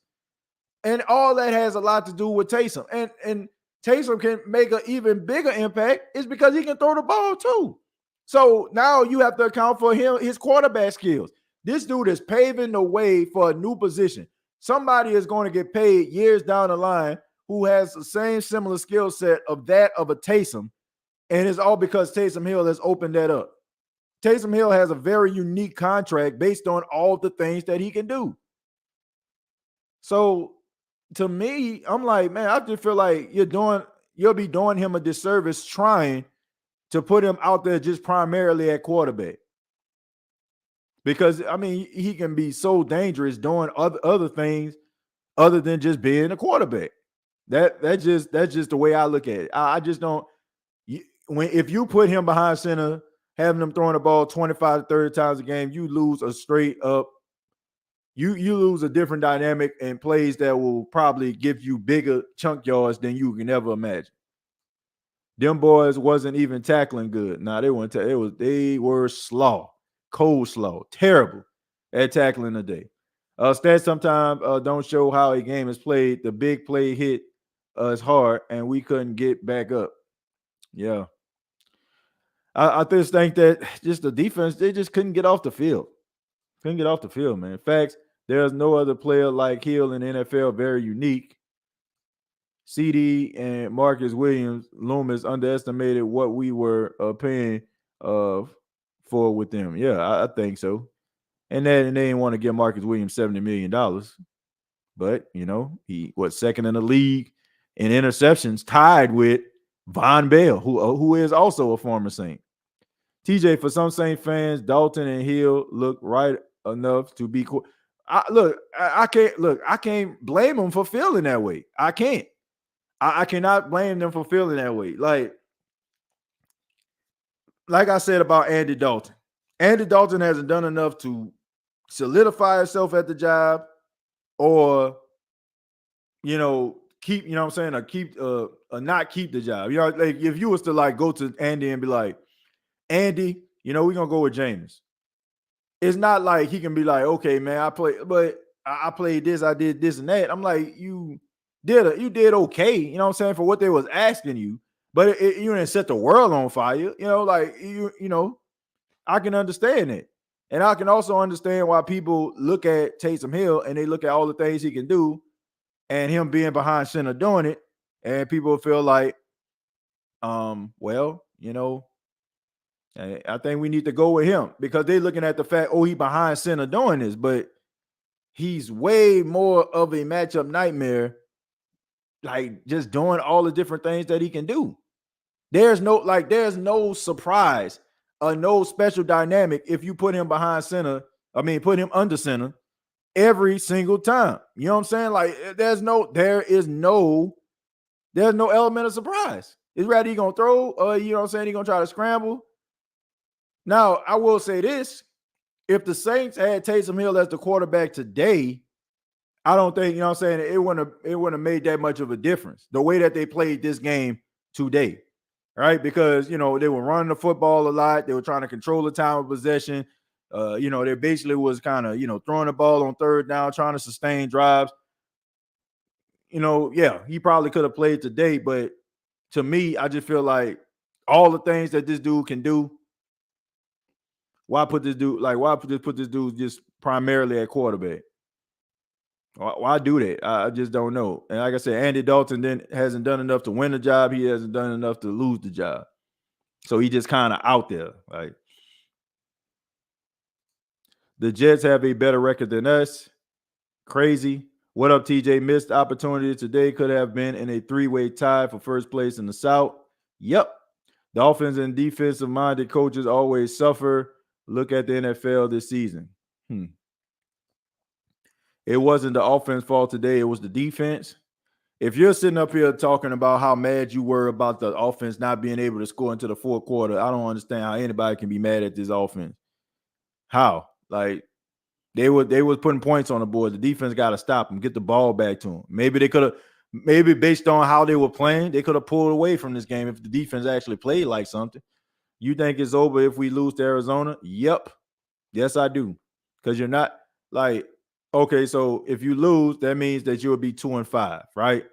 And all that has a lot to do with Taysom. And Taysom can make an even bigger impact is because he can throw the ball too. So now you have to account for his quarterback skills. This dude is paving the way for a new position. Somebody is going to get paid years down the line who has the same similar skill set of that of a Taysom. And it's all because Taysom Hill has opened that up. Taysom Hill has a very unique contract based on all the things that he can do. So to me, I'm like, man, I just feel like you'll be doing him a disservice trying to put him out there just primarily at quarterback. Because, I mean, he can be so dangerous doing other things other than just being a quarterback. That's just the way I look at it. I just don't. If you put him behind center, having him throwing the ball 25 to 30 times a game, you lose a straight up. You lose a different dynamic and plays that will probably give you bigger chunk yards than you can ever imagine. Them boys wasn't even tackling good. Nah, they weren't. They were slaw. coleslaw. Terrible at tackling today. Stats sometimes don't show how a game is played. The big play hit us hard, and we couldn't get back up. Yeah. I just think that just the defense, they just couldn't get off the field. Couldn't get off the field, man. In fact, there's no other player like Hill in the NFL, very unique. CD and Marcus Williams, Loomis underestimated what we were paying for with them. Yeah, I think so. And they didn't want to give Marcus Williams $70 million. But, he was second in the league in interceptions, tied with Von Bell, who is also a former Saint. TJ, for some Saint fans, Dalton and Hill look right enough to be cool. I can't blame them for feeling that way. I can't. I cannot blame them for feeling that way. Like I said about Andy Dalton. Andy Dalton hasn't done enough to solidify himself at the job or, keep, or not keep the job. Like if you was to go to Andy and be like, Andy, we're going to go with Jameis. It's not like he can be like, okay, man, I played this, I did this and that. I'm like, you did okay, for what they was asking you, but you didn't set the world on fire, I can understand it. And I can also understand why people look at Taysom Hill and they look at all the things he can do and him being behind center doing it. And people feel like, I think we need to go with him because they're looking at the fact, he behind center doing this, but he's way more of a matchup nightmare, just doing all the different things that he can do. There's no surprise or no special dynamic if you put him behind center. Put him under center every single time. You know what I'm saying? There is no element of surprise. It's rather he gonna throw or he gonna try to scramble. Now, I will say this. If the Saints had Taysom Hill as the quarterback today, I don't think, it wouldn't have made that much of a difference. The way that they played this game today, right? Because, they were running the football a lot. They were trying to control the time of possession. They basically was kind of, throwing the ball on third down, trying to sustain drives. He probably could have played today, but to me, I just feel like all the things that this dude can do, why put this dude just primarily at quarterback? Why do that? I just don't know. And like I said, Andy Dalton hasn't done enough to win the job. He hasn't done enough to lose the job. So he just kind of out there. The Jets have a better record than us. Crazy. What up, TJ? Missed opportunity today. Could have been in a three-way tie for first place in the South. Yep. The offense and defensive-minded coaches always suffer. Look at the NFL this season. It wasn't the offense fault today. It was the defense. If you're sitting up here talking about how mad you were about the offense not being able to score into the fourth quarter, I don't understand how anybody can be mad at this offense. How? They was putting points on the board. The defense got to stop them, get the ball back to them. Maybe based on how they were playing, they could have pulled away from this game if the defense actually played like something. You think it's over if we lose to Arizona? Yep. Yes, I do. Because you're not okay, so if you lose, that means that you'll be 2-5, right?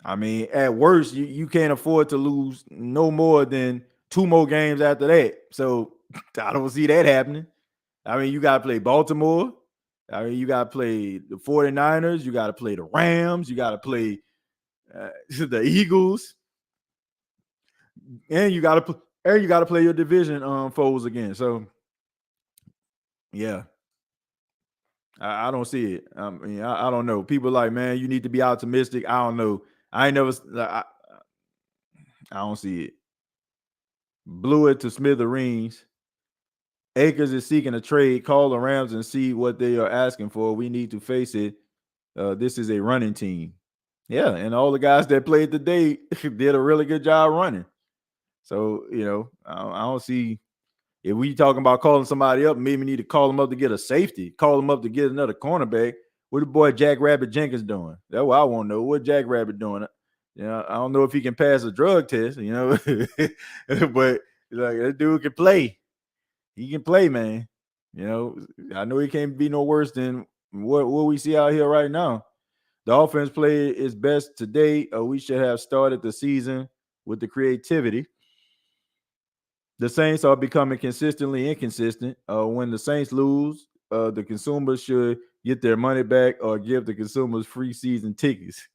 At worst, you can't afford to lose no more than 2 more games after that. So I don't see that happening. You got to play Baltimore. You got to play the 49ers. You got to play the Rams. You got to play the Eagles. And you got to play your division foes again. So, yeah. I don't see it. I don't know. People like, man, you need to be optimistic. I don't know. I don't see it. Blew it to smithereens. Akers is seeking a trade. Call the Rams and see what they are asking for. We need to face it. This is a running team. Yeah, and all the guys that played today did a really good job running. So, I don't see. If we talking about calling somebody up, maybe we need to call them up to get a safety, call them up to get another cornerback. What the boy Jack Rabbit Jenkins doing? That's what I want to know. What Jack Rabbit doing? I don't know if he can pass a drug test, but that dude can play. He can play, man. I know he can't be no worse than what we see out here right now. The offense played its best today. We should have started the season with the creativity. The Saints are becoming consistently inconsistent. When the Saints lose, the consumers should get their money back or give the consumers free season tickets.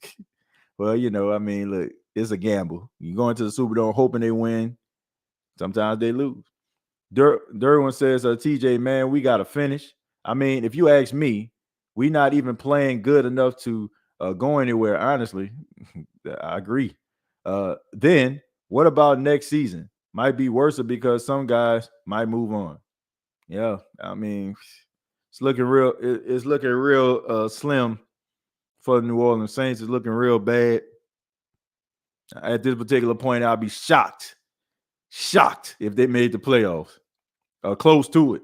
Well, look, it's a gamble. You go into the Superdome hoping they win. Sometimes they lose. Derwin says, TJ, man, we got to finish. I mean, if you ask me, we not even playing good enough to go anywhere, honestly. I agree. Then what about next season? Might be worse because some guys might move on. Yeah, I mean, it's looking real. It's looking real slim for the New Orleans Saints. It's looking real bad. At this particular point, I'll be shocked if they made the playoffs, close to it.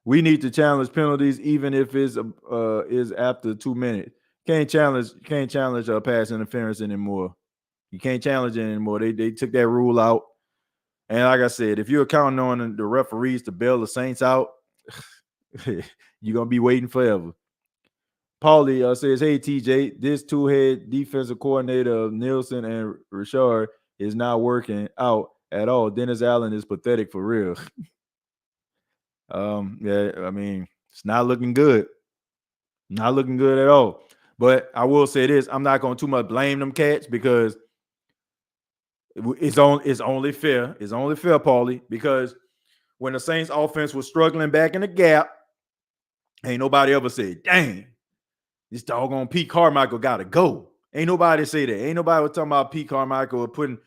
We need to challenge penalties, even if it's is after 2 minutes. Can't challenge pass interference anymore. You can't challenge it anymore. They took that rule out. And like I said, if you're counting on the referees to bail the Saints out, you're gonna be waiting forever. Paulie says, "Hey TJ, this two-head defensive coordinator of Nielsen and Richard is not working out at all. Dennis Allen is pathetic for real." Yeah, I mean, it's not looking good. Not looking good at all. But I will say this: I'm not going to too much blame them cats because it's only fair. It's only fair, Paulie, because when the Saints offense was struggling back in the gap, ain't nobody ever said, "Dang, this doggone Pete Carmichael got to go." Ain't nobody say that. Ain't nobody was talking about Pete Carmichael or putting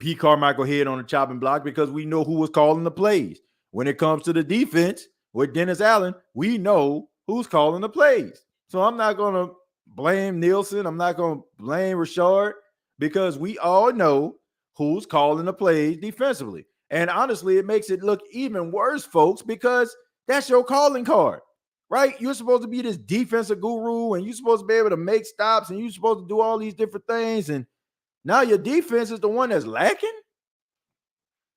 Pete Carmichael head on the chopping block because we know who was calling the plays. When it comes to the defense with Dennis Allen, we know who's calling the plays. So I'm not going to blame Nielsen. I'm not going to blame Richard because we all know who's calling the plays defensively. And honestly, it makes it look even worse, folks, because that's your calling card, right? You're supposed to be this defensive guru and you're supposed to be able to make stops and you're supposed to do all these different things. And now your defense is the one that's lacking?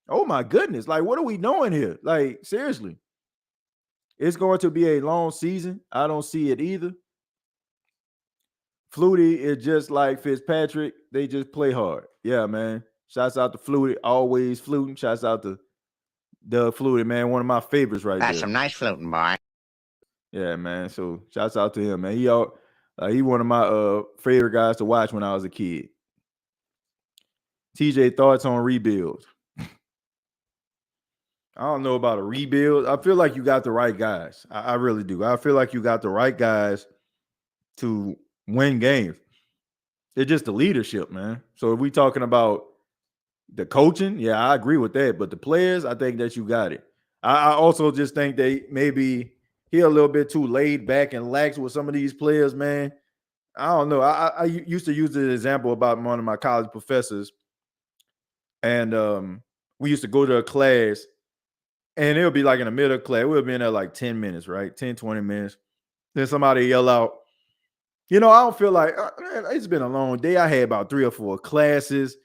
Oh my goodness. Like, what are we doing here? Like, seriously. It's going to be a long season. I don't see it either. Flutie is just like Fitzpatrick. They just play hard. Yeah, man. Shouts out to Flutie. Always fluting. Shouts out to Doug Flutie, man. One of my favorites right there. That's some nice floating, boy. Yeah, man. So shouts out to him, man. He one of my favorite guys to watch when I was a kid. TJ, thoughts on rebuild? I don't know about a rebuild. I feel like you got the right guys. I really do. I feel like you got the right guys to win games. It's just the leadership, man. So if we talking about the coaching, yeah, I agree with that. But the players, I think that you got it. I also just think they maybe he a little bit too laid back and lax with some of these players, man. I don't know. I used to use the example about one of my college professors. And we used to go to a class. And it'll be like in the middle of class. We'll be in there like 10 minutes, right? 10, 20 minutes. Then somebody yell out, I don't feel like it's been a long day. I had about 3 or 4 classes.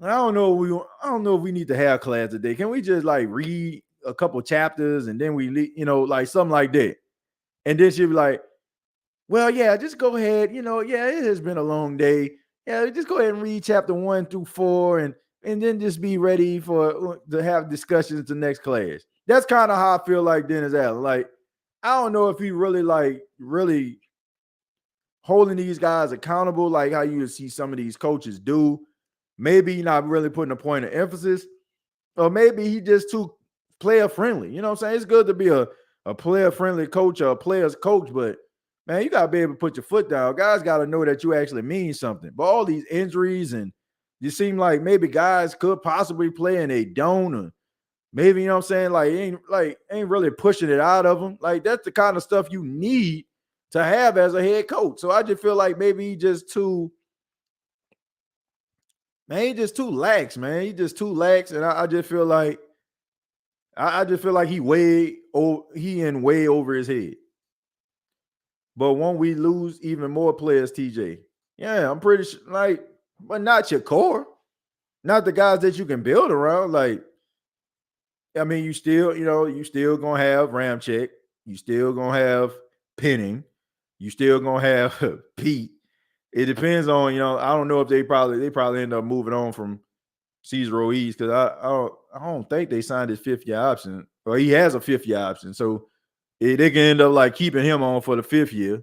I don't know if we need to have class today. Can we just like read a couple chapters and then we like something like that? And then she'll be like, well, yeah, just go ahead. Yeah, it has been a long day. Yeah, just go ahead and read chapter 1 through 4 and then just be ready to have discussions the next class. That's kind of how I feel like Dennis Allen. Like, I don't know if he really holding these guys accountable, like how you see some of these coaches do. Maybe not really putting a point of emphasis, or maybe he just too player friendly. You know what I'm saying? It's good to be a player friendly coach or a player's coach, but man, you got to be able to put your foot down. Guys got to know that you actually mean something. But all these injuries and you seem like maybe guys could possibly play and they don't, or maybe, you know what I'm saying, ain't really pushing it out of them. Like, that's the kind of stuff you need to have as a head coach. So I just feel like maybe he just too lax, man. He just too lax, and I just feel like he in way over his head. But won't we lose even more players, TJ? Yeah, I'm pretty sure, but not your core, not the guys that you can build around. Like, I mean, you still, you still gonna have Ramchick, you still gonna have Penning, you still gonna have Pete. It depends on, I don't know if they probably end up moving on from Cesar Ruiz because I don't think they signed his 5th-year option, or he has a 5th-year option, so they can end up like keeping him on for the 5th year.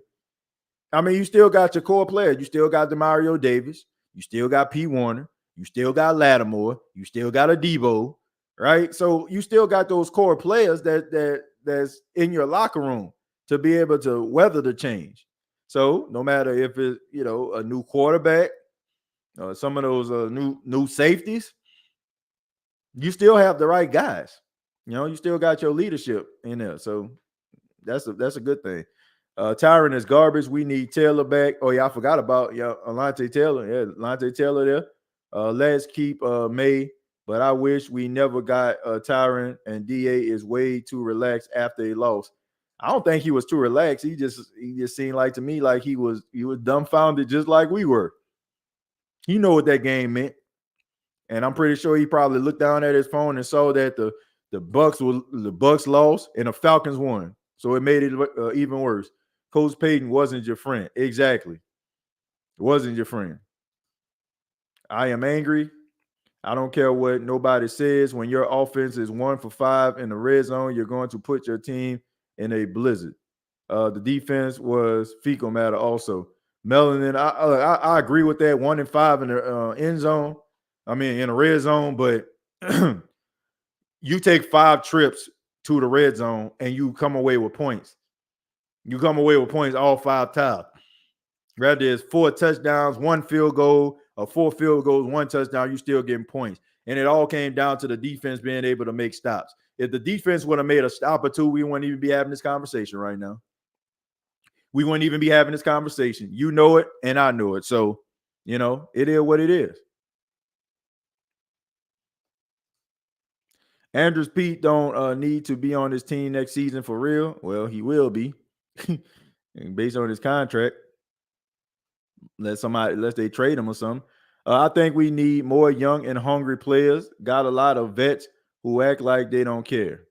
I mean, you still got your core players. You still got Demario Davis. You still got P. Warner. You still got Lattimore. You still got a Debo, right? So you still got those core players that's in your locker room to be able to weather the change. So no matter if it's a new quarterback, some of those new safeties, you still have the right guys. You still got your leadership in there. So that's a good thing. Tyron is garbage. We need Taylor back. Oh, yeah, I forgot about Alontae Taylor. Yeah, Alontae Taylor there. Let's keep May, but I wish we never got Tyron, and DA is way too relaxed after he lost. I don't think he was too relaxed. He just seemed like to me like he was dumbfounded just like we were. He know what that game meant. And I'm pretty sure he probably looked down at his phone and saw that the Bucks lost and the Falcons won. So it made it even worse. Coach Payton wasn't your friend. Exactly. Wasn't your friend. I am angry. I don't care what nobody says. When your offense is 1 for 5 in the red zone, you're going to put your team in a blizzard. The defense was fecal matter also. Melanin, I agree with that. 1 and 5 in the end zone. I mean, in the red zone, but you take 5 trips to the red zone and you come away with points. You come away with points all 5 times. Rather it's 4 touchdowns, 1 field goal, or 4 field goals, 1 touchdown, you still getting points. And it all came down to the defense being able to make stops. If the defense would have made a stop or 2, we wouldn't even be having this conversation right now. We wouldn't even be having this conversation. You know it, and I know it. So, it is what it is. Andrews Pete don't need to be on this team next season for real. Well, he will be based on his contract. Unless they trade him or something. I think we need more young and hungry players. Got a lot of vets who act like they don't care.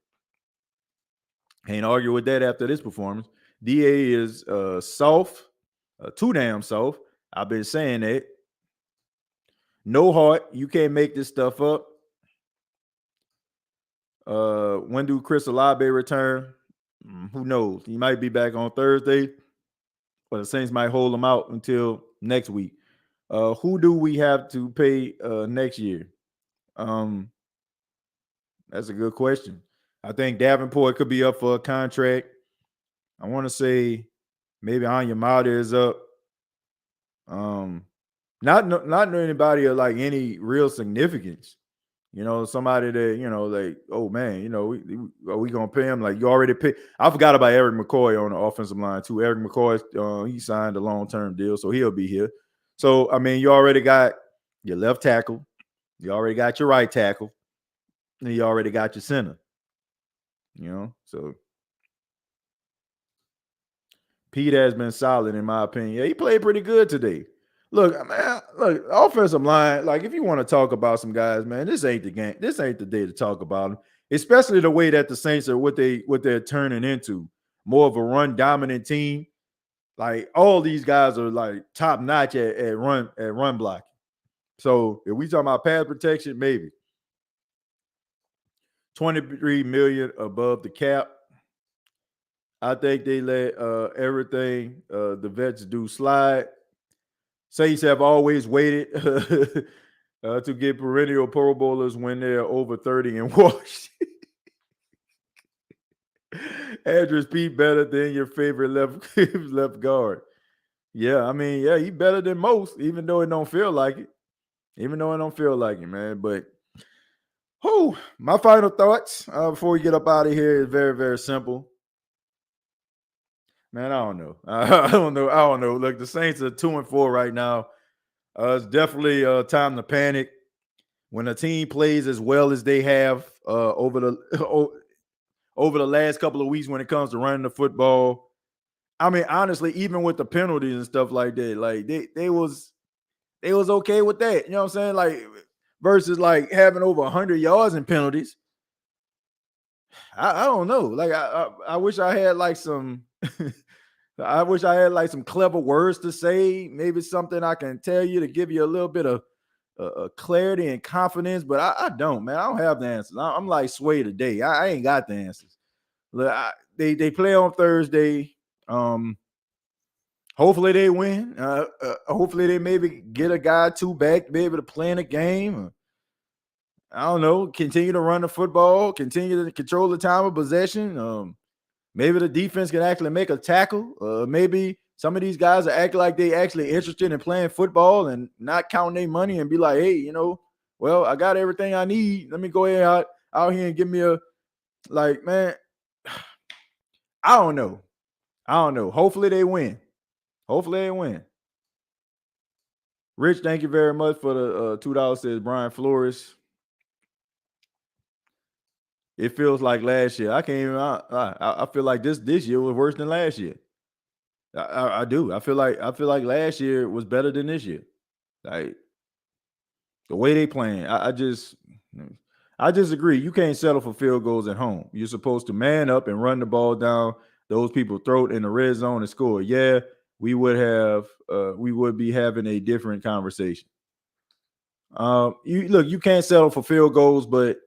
Can't argue with that after this performance. DA is soft, too damn soft. I've been saying that. No heart. You can't make this stuff up. When do Chris Olave return? Who knows? He might be back on Thursday, but the Saints might hold him out until next week. Who do we have to pay next year? That's a good question. I think Davenport could be up for a contract. I want to say maybe Onyemata is up. Not anybody of like any real significance. Somebody that, like, oh man, are we gonna pay him? Like you already pay. I forgot about Eric McCoy on the offensive line too. Eric McCoy, he signed a long-term deal, so he'll be here. So I mean, you already got your left tackle, you already got your right tackle, and you already got your center. So Pete has been solid in my opinion. Yeah, he played pretty good today. Look, man, offensive line, like if you want to talk about some guys, man, this ain't the game. This ain't the day to talk about them, especially the way that the Saints are what they're turning into. More of a run dominant team. Like all these guys are like top notch at run blocking. So if we talking about pass protection, maybe. 23 million above the cap. I think they let everything the vets do slide. Saints have always waited to get perennial Pro Bowlers when they're over 30 and washed. Andrews Pete better than your favorite left guard. Yeah, I mean, yeah, he better than most, even though it don't feel like it. Even though it don't feel like it, man. But my final thoughts before we get up out of here is very, very simple. Man, I don't know. I don't know. Look, the Saints are 2-4 right now. It's definitely time to panic. When a team plays as well as they have over the last couple of weeks when it comes to running the football. I mean, honestly, even with the penalties and stuff like that, like they was okay with that. You know what I'm saying? Like versus like having over 100 yards in penalties. I don't know. Like I wish I had like some I wish I had like some clever words to say. Maybe something I can tell you to give you a little bit of clarity and confidence, but I don't, man. I don't have the answers. I'm like Sway today. I ain't got the answers. Look, they play on Thursday. Hopefully they win. Hopefully they maybe get a guy or two back to be able to play in a game. I don't know. Continue to run the football. Continue to control the time of possession. Maybe the defense can actually make a tackle. Maybe some of these guys are acting like they actually interested in playing football and not counting their money and be like, hey, well, I got everything I need. Let me go ahead out here and give me man. I don't know. Hopefully they win. Rich, thank you very much for the $2, says Brian Flores. It feels like last year. I can't even. I feel like this year was worse than last year. I do. I feel like last year was better than this year. Like the way they playing. I just agree. You can't settle for field goals at home. You're supposed to man up and run the ball down those people's throat in the red zone and score. Yeah, we would be having a different conversation. You can't settle for field goals, but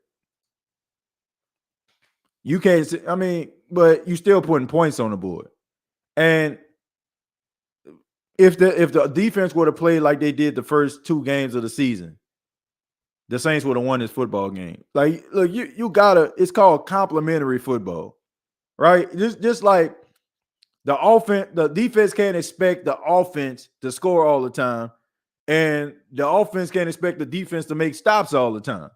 you can't. I mean, but you still putting points on the board. And if the defense were to play like they did the first 2 games of the season, the Saints would have won this football game. Like, look, you gotta. It's called complementary football, right? Just like the defense can't expect the offense to score all the time, and the offense can't expect the defense to make stops all the time.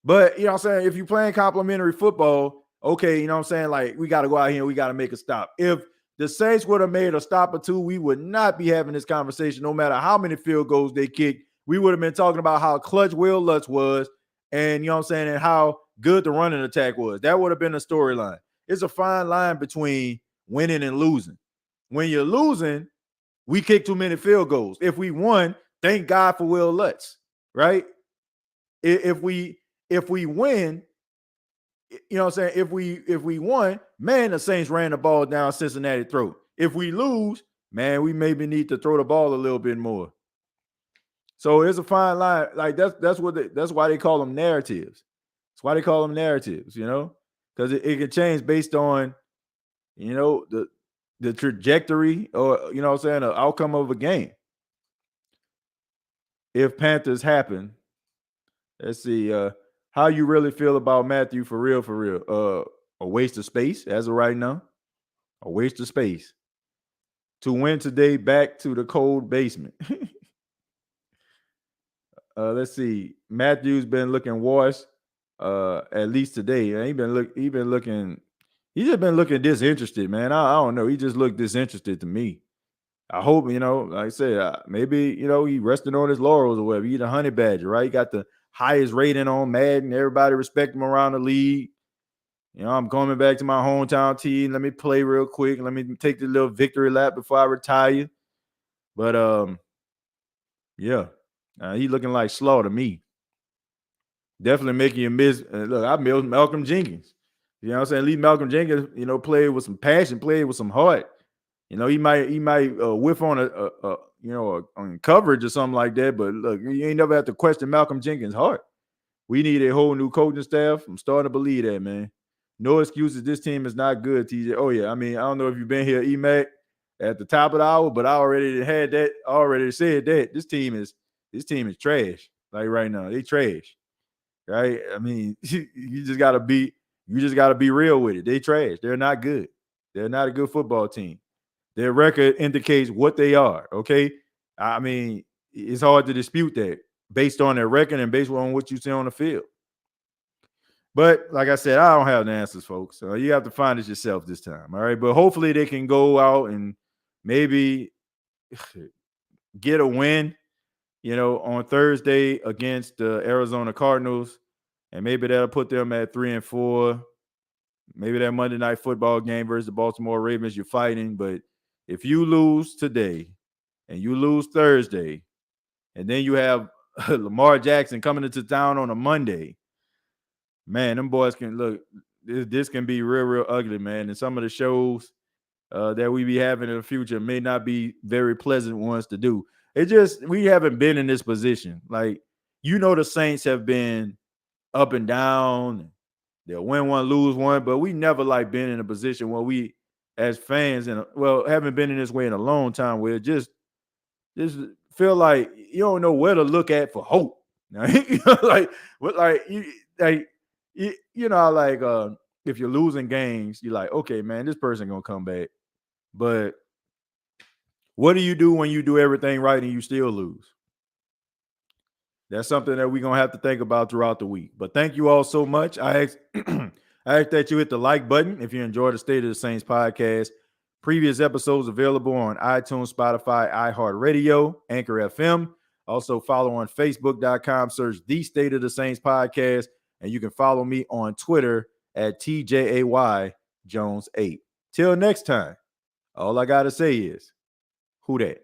But you know what I'm saying? If you're playing complementary football, okay, you know what I'm saying? Like, we got to go out here and we got to make a stop. If the Saints would have made a stop or two, we would not be having this conversation no matter how many field goals they kicked. We would have been talking about how clutch Will Lutz was and, you know what I'm saying, and how good the running attack was. That would have been a storyline. It's a fine line between winning and losing. When you're losing, we kick too many field goals. If we won, thank God for Will Lutz, right? If we win, you know what I'm saying? If we won, man, the Saints ran the ball down Cincinnati throat. If we lose, man, we maybe need to throw the ball a little bit more. So it's a fine line. Like that's why they call them narratives. That's why they call them narratives, because it can change based on, the trajectory or, you know what I'm saying, the outcome of a game. If Panthers happen, let's see, how you really feel about Matthew for real. A waste of space as of right now. A waste of space. To win today, back to the cold basement. Let's see. Matthew's been looking washed, at least today. He's just been looking disinterested, man. I don't know. He just looked disinterested to me. I hope, like I said, maybe, he resting on his laurels or whatever. He's a honey badger, right? He got the highest rating on Madden. Everybody respect him around the league. I'm coming back to my hometown team. Let me play real quick. Let me take the little victory lap before I retire. But, yeah. He looking like slaw to me. Definitely making you miss. Look, I miss Malcolm Jenkins. You know what I'm saying? At least Malcolm Jenkins, played with some passion, played with some heart. He might whiff on on coverage or something like that. But look, you ain't never have to question Malcolm Jenkins' heart. We need a whole new coaching staff. I'm starting to believe that, man. No excuses. This team is not good, TJ. Oh yeah, I mean, I don't know if you've been here, EMAC, at the top of the hour, but I already had that. Already said that this team is trash. Like right now, they trash. Right? I mean, you just gotta be real with it. They trash. They're not good. They're not a good football team. Their record indicates what they are. Okay. I mean, it's hard to dispute that based on their record and based on what you see on the field. But like I said, I don't have the answers, folks. So you have to find it yourself this time. All right. But hopefully they can go out and maybe get a win, on Thursday against the Arizona Cardinals. And maybe that'll put them at 3-4. Maybe that Monday Night Football game versus the Baltimore Ravens, you're fighting. But if you lose today and you lose Thursday, and then you have Lamar Jackson coming into town on a Monday, man, them boys can look. this can be real ugly, man. And some of the shows that we be having in the future may not be very pleasant ones to do. It just, we haven't been in this position. Like, the Saints have been up and down. They'll win one, lose one, but we never like been in a position where we, as fans, haven't been in this way in a long time, where it just feel like you don't know where to look at for hope. If you're losing games, you're like, okay, man, this person gonna come back. But what do you do when you do everything right and you still lose? That's something that we're going to have to think about throughout the week. But thank you all so much. I ask that you hit the like button if you enjoy the State of the Saints podcast. Previous episodes available on iTunes, Spotify, iHeartRadio, Anchor FM. Also follow on Facebook.com, search The State of the Saints podcast. And you can follow me on Twitter at TJAY Jones 8. Till next time, all I got to say is, who dat?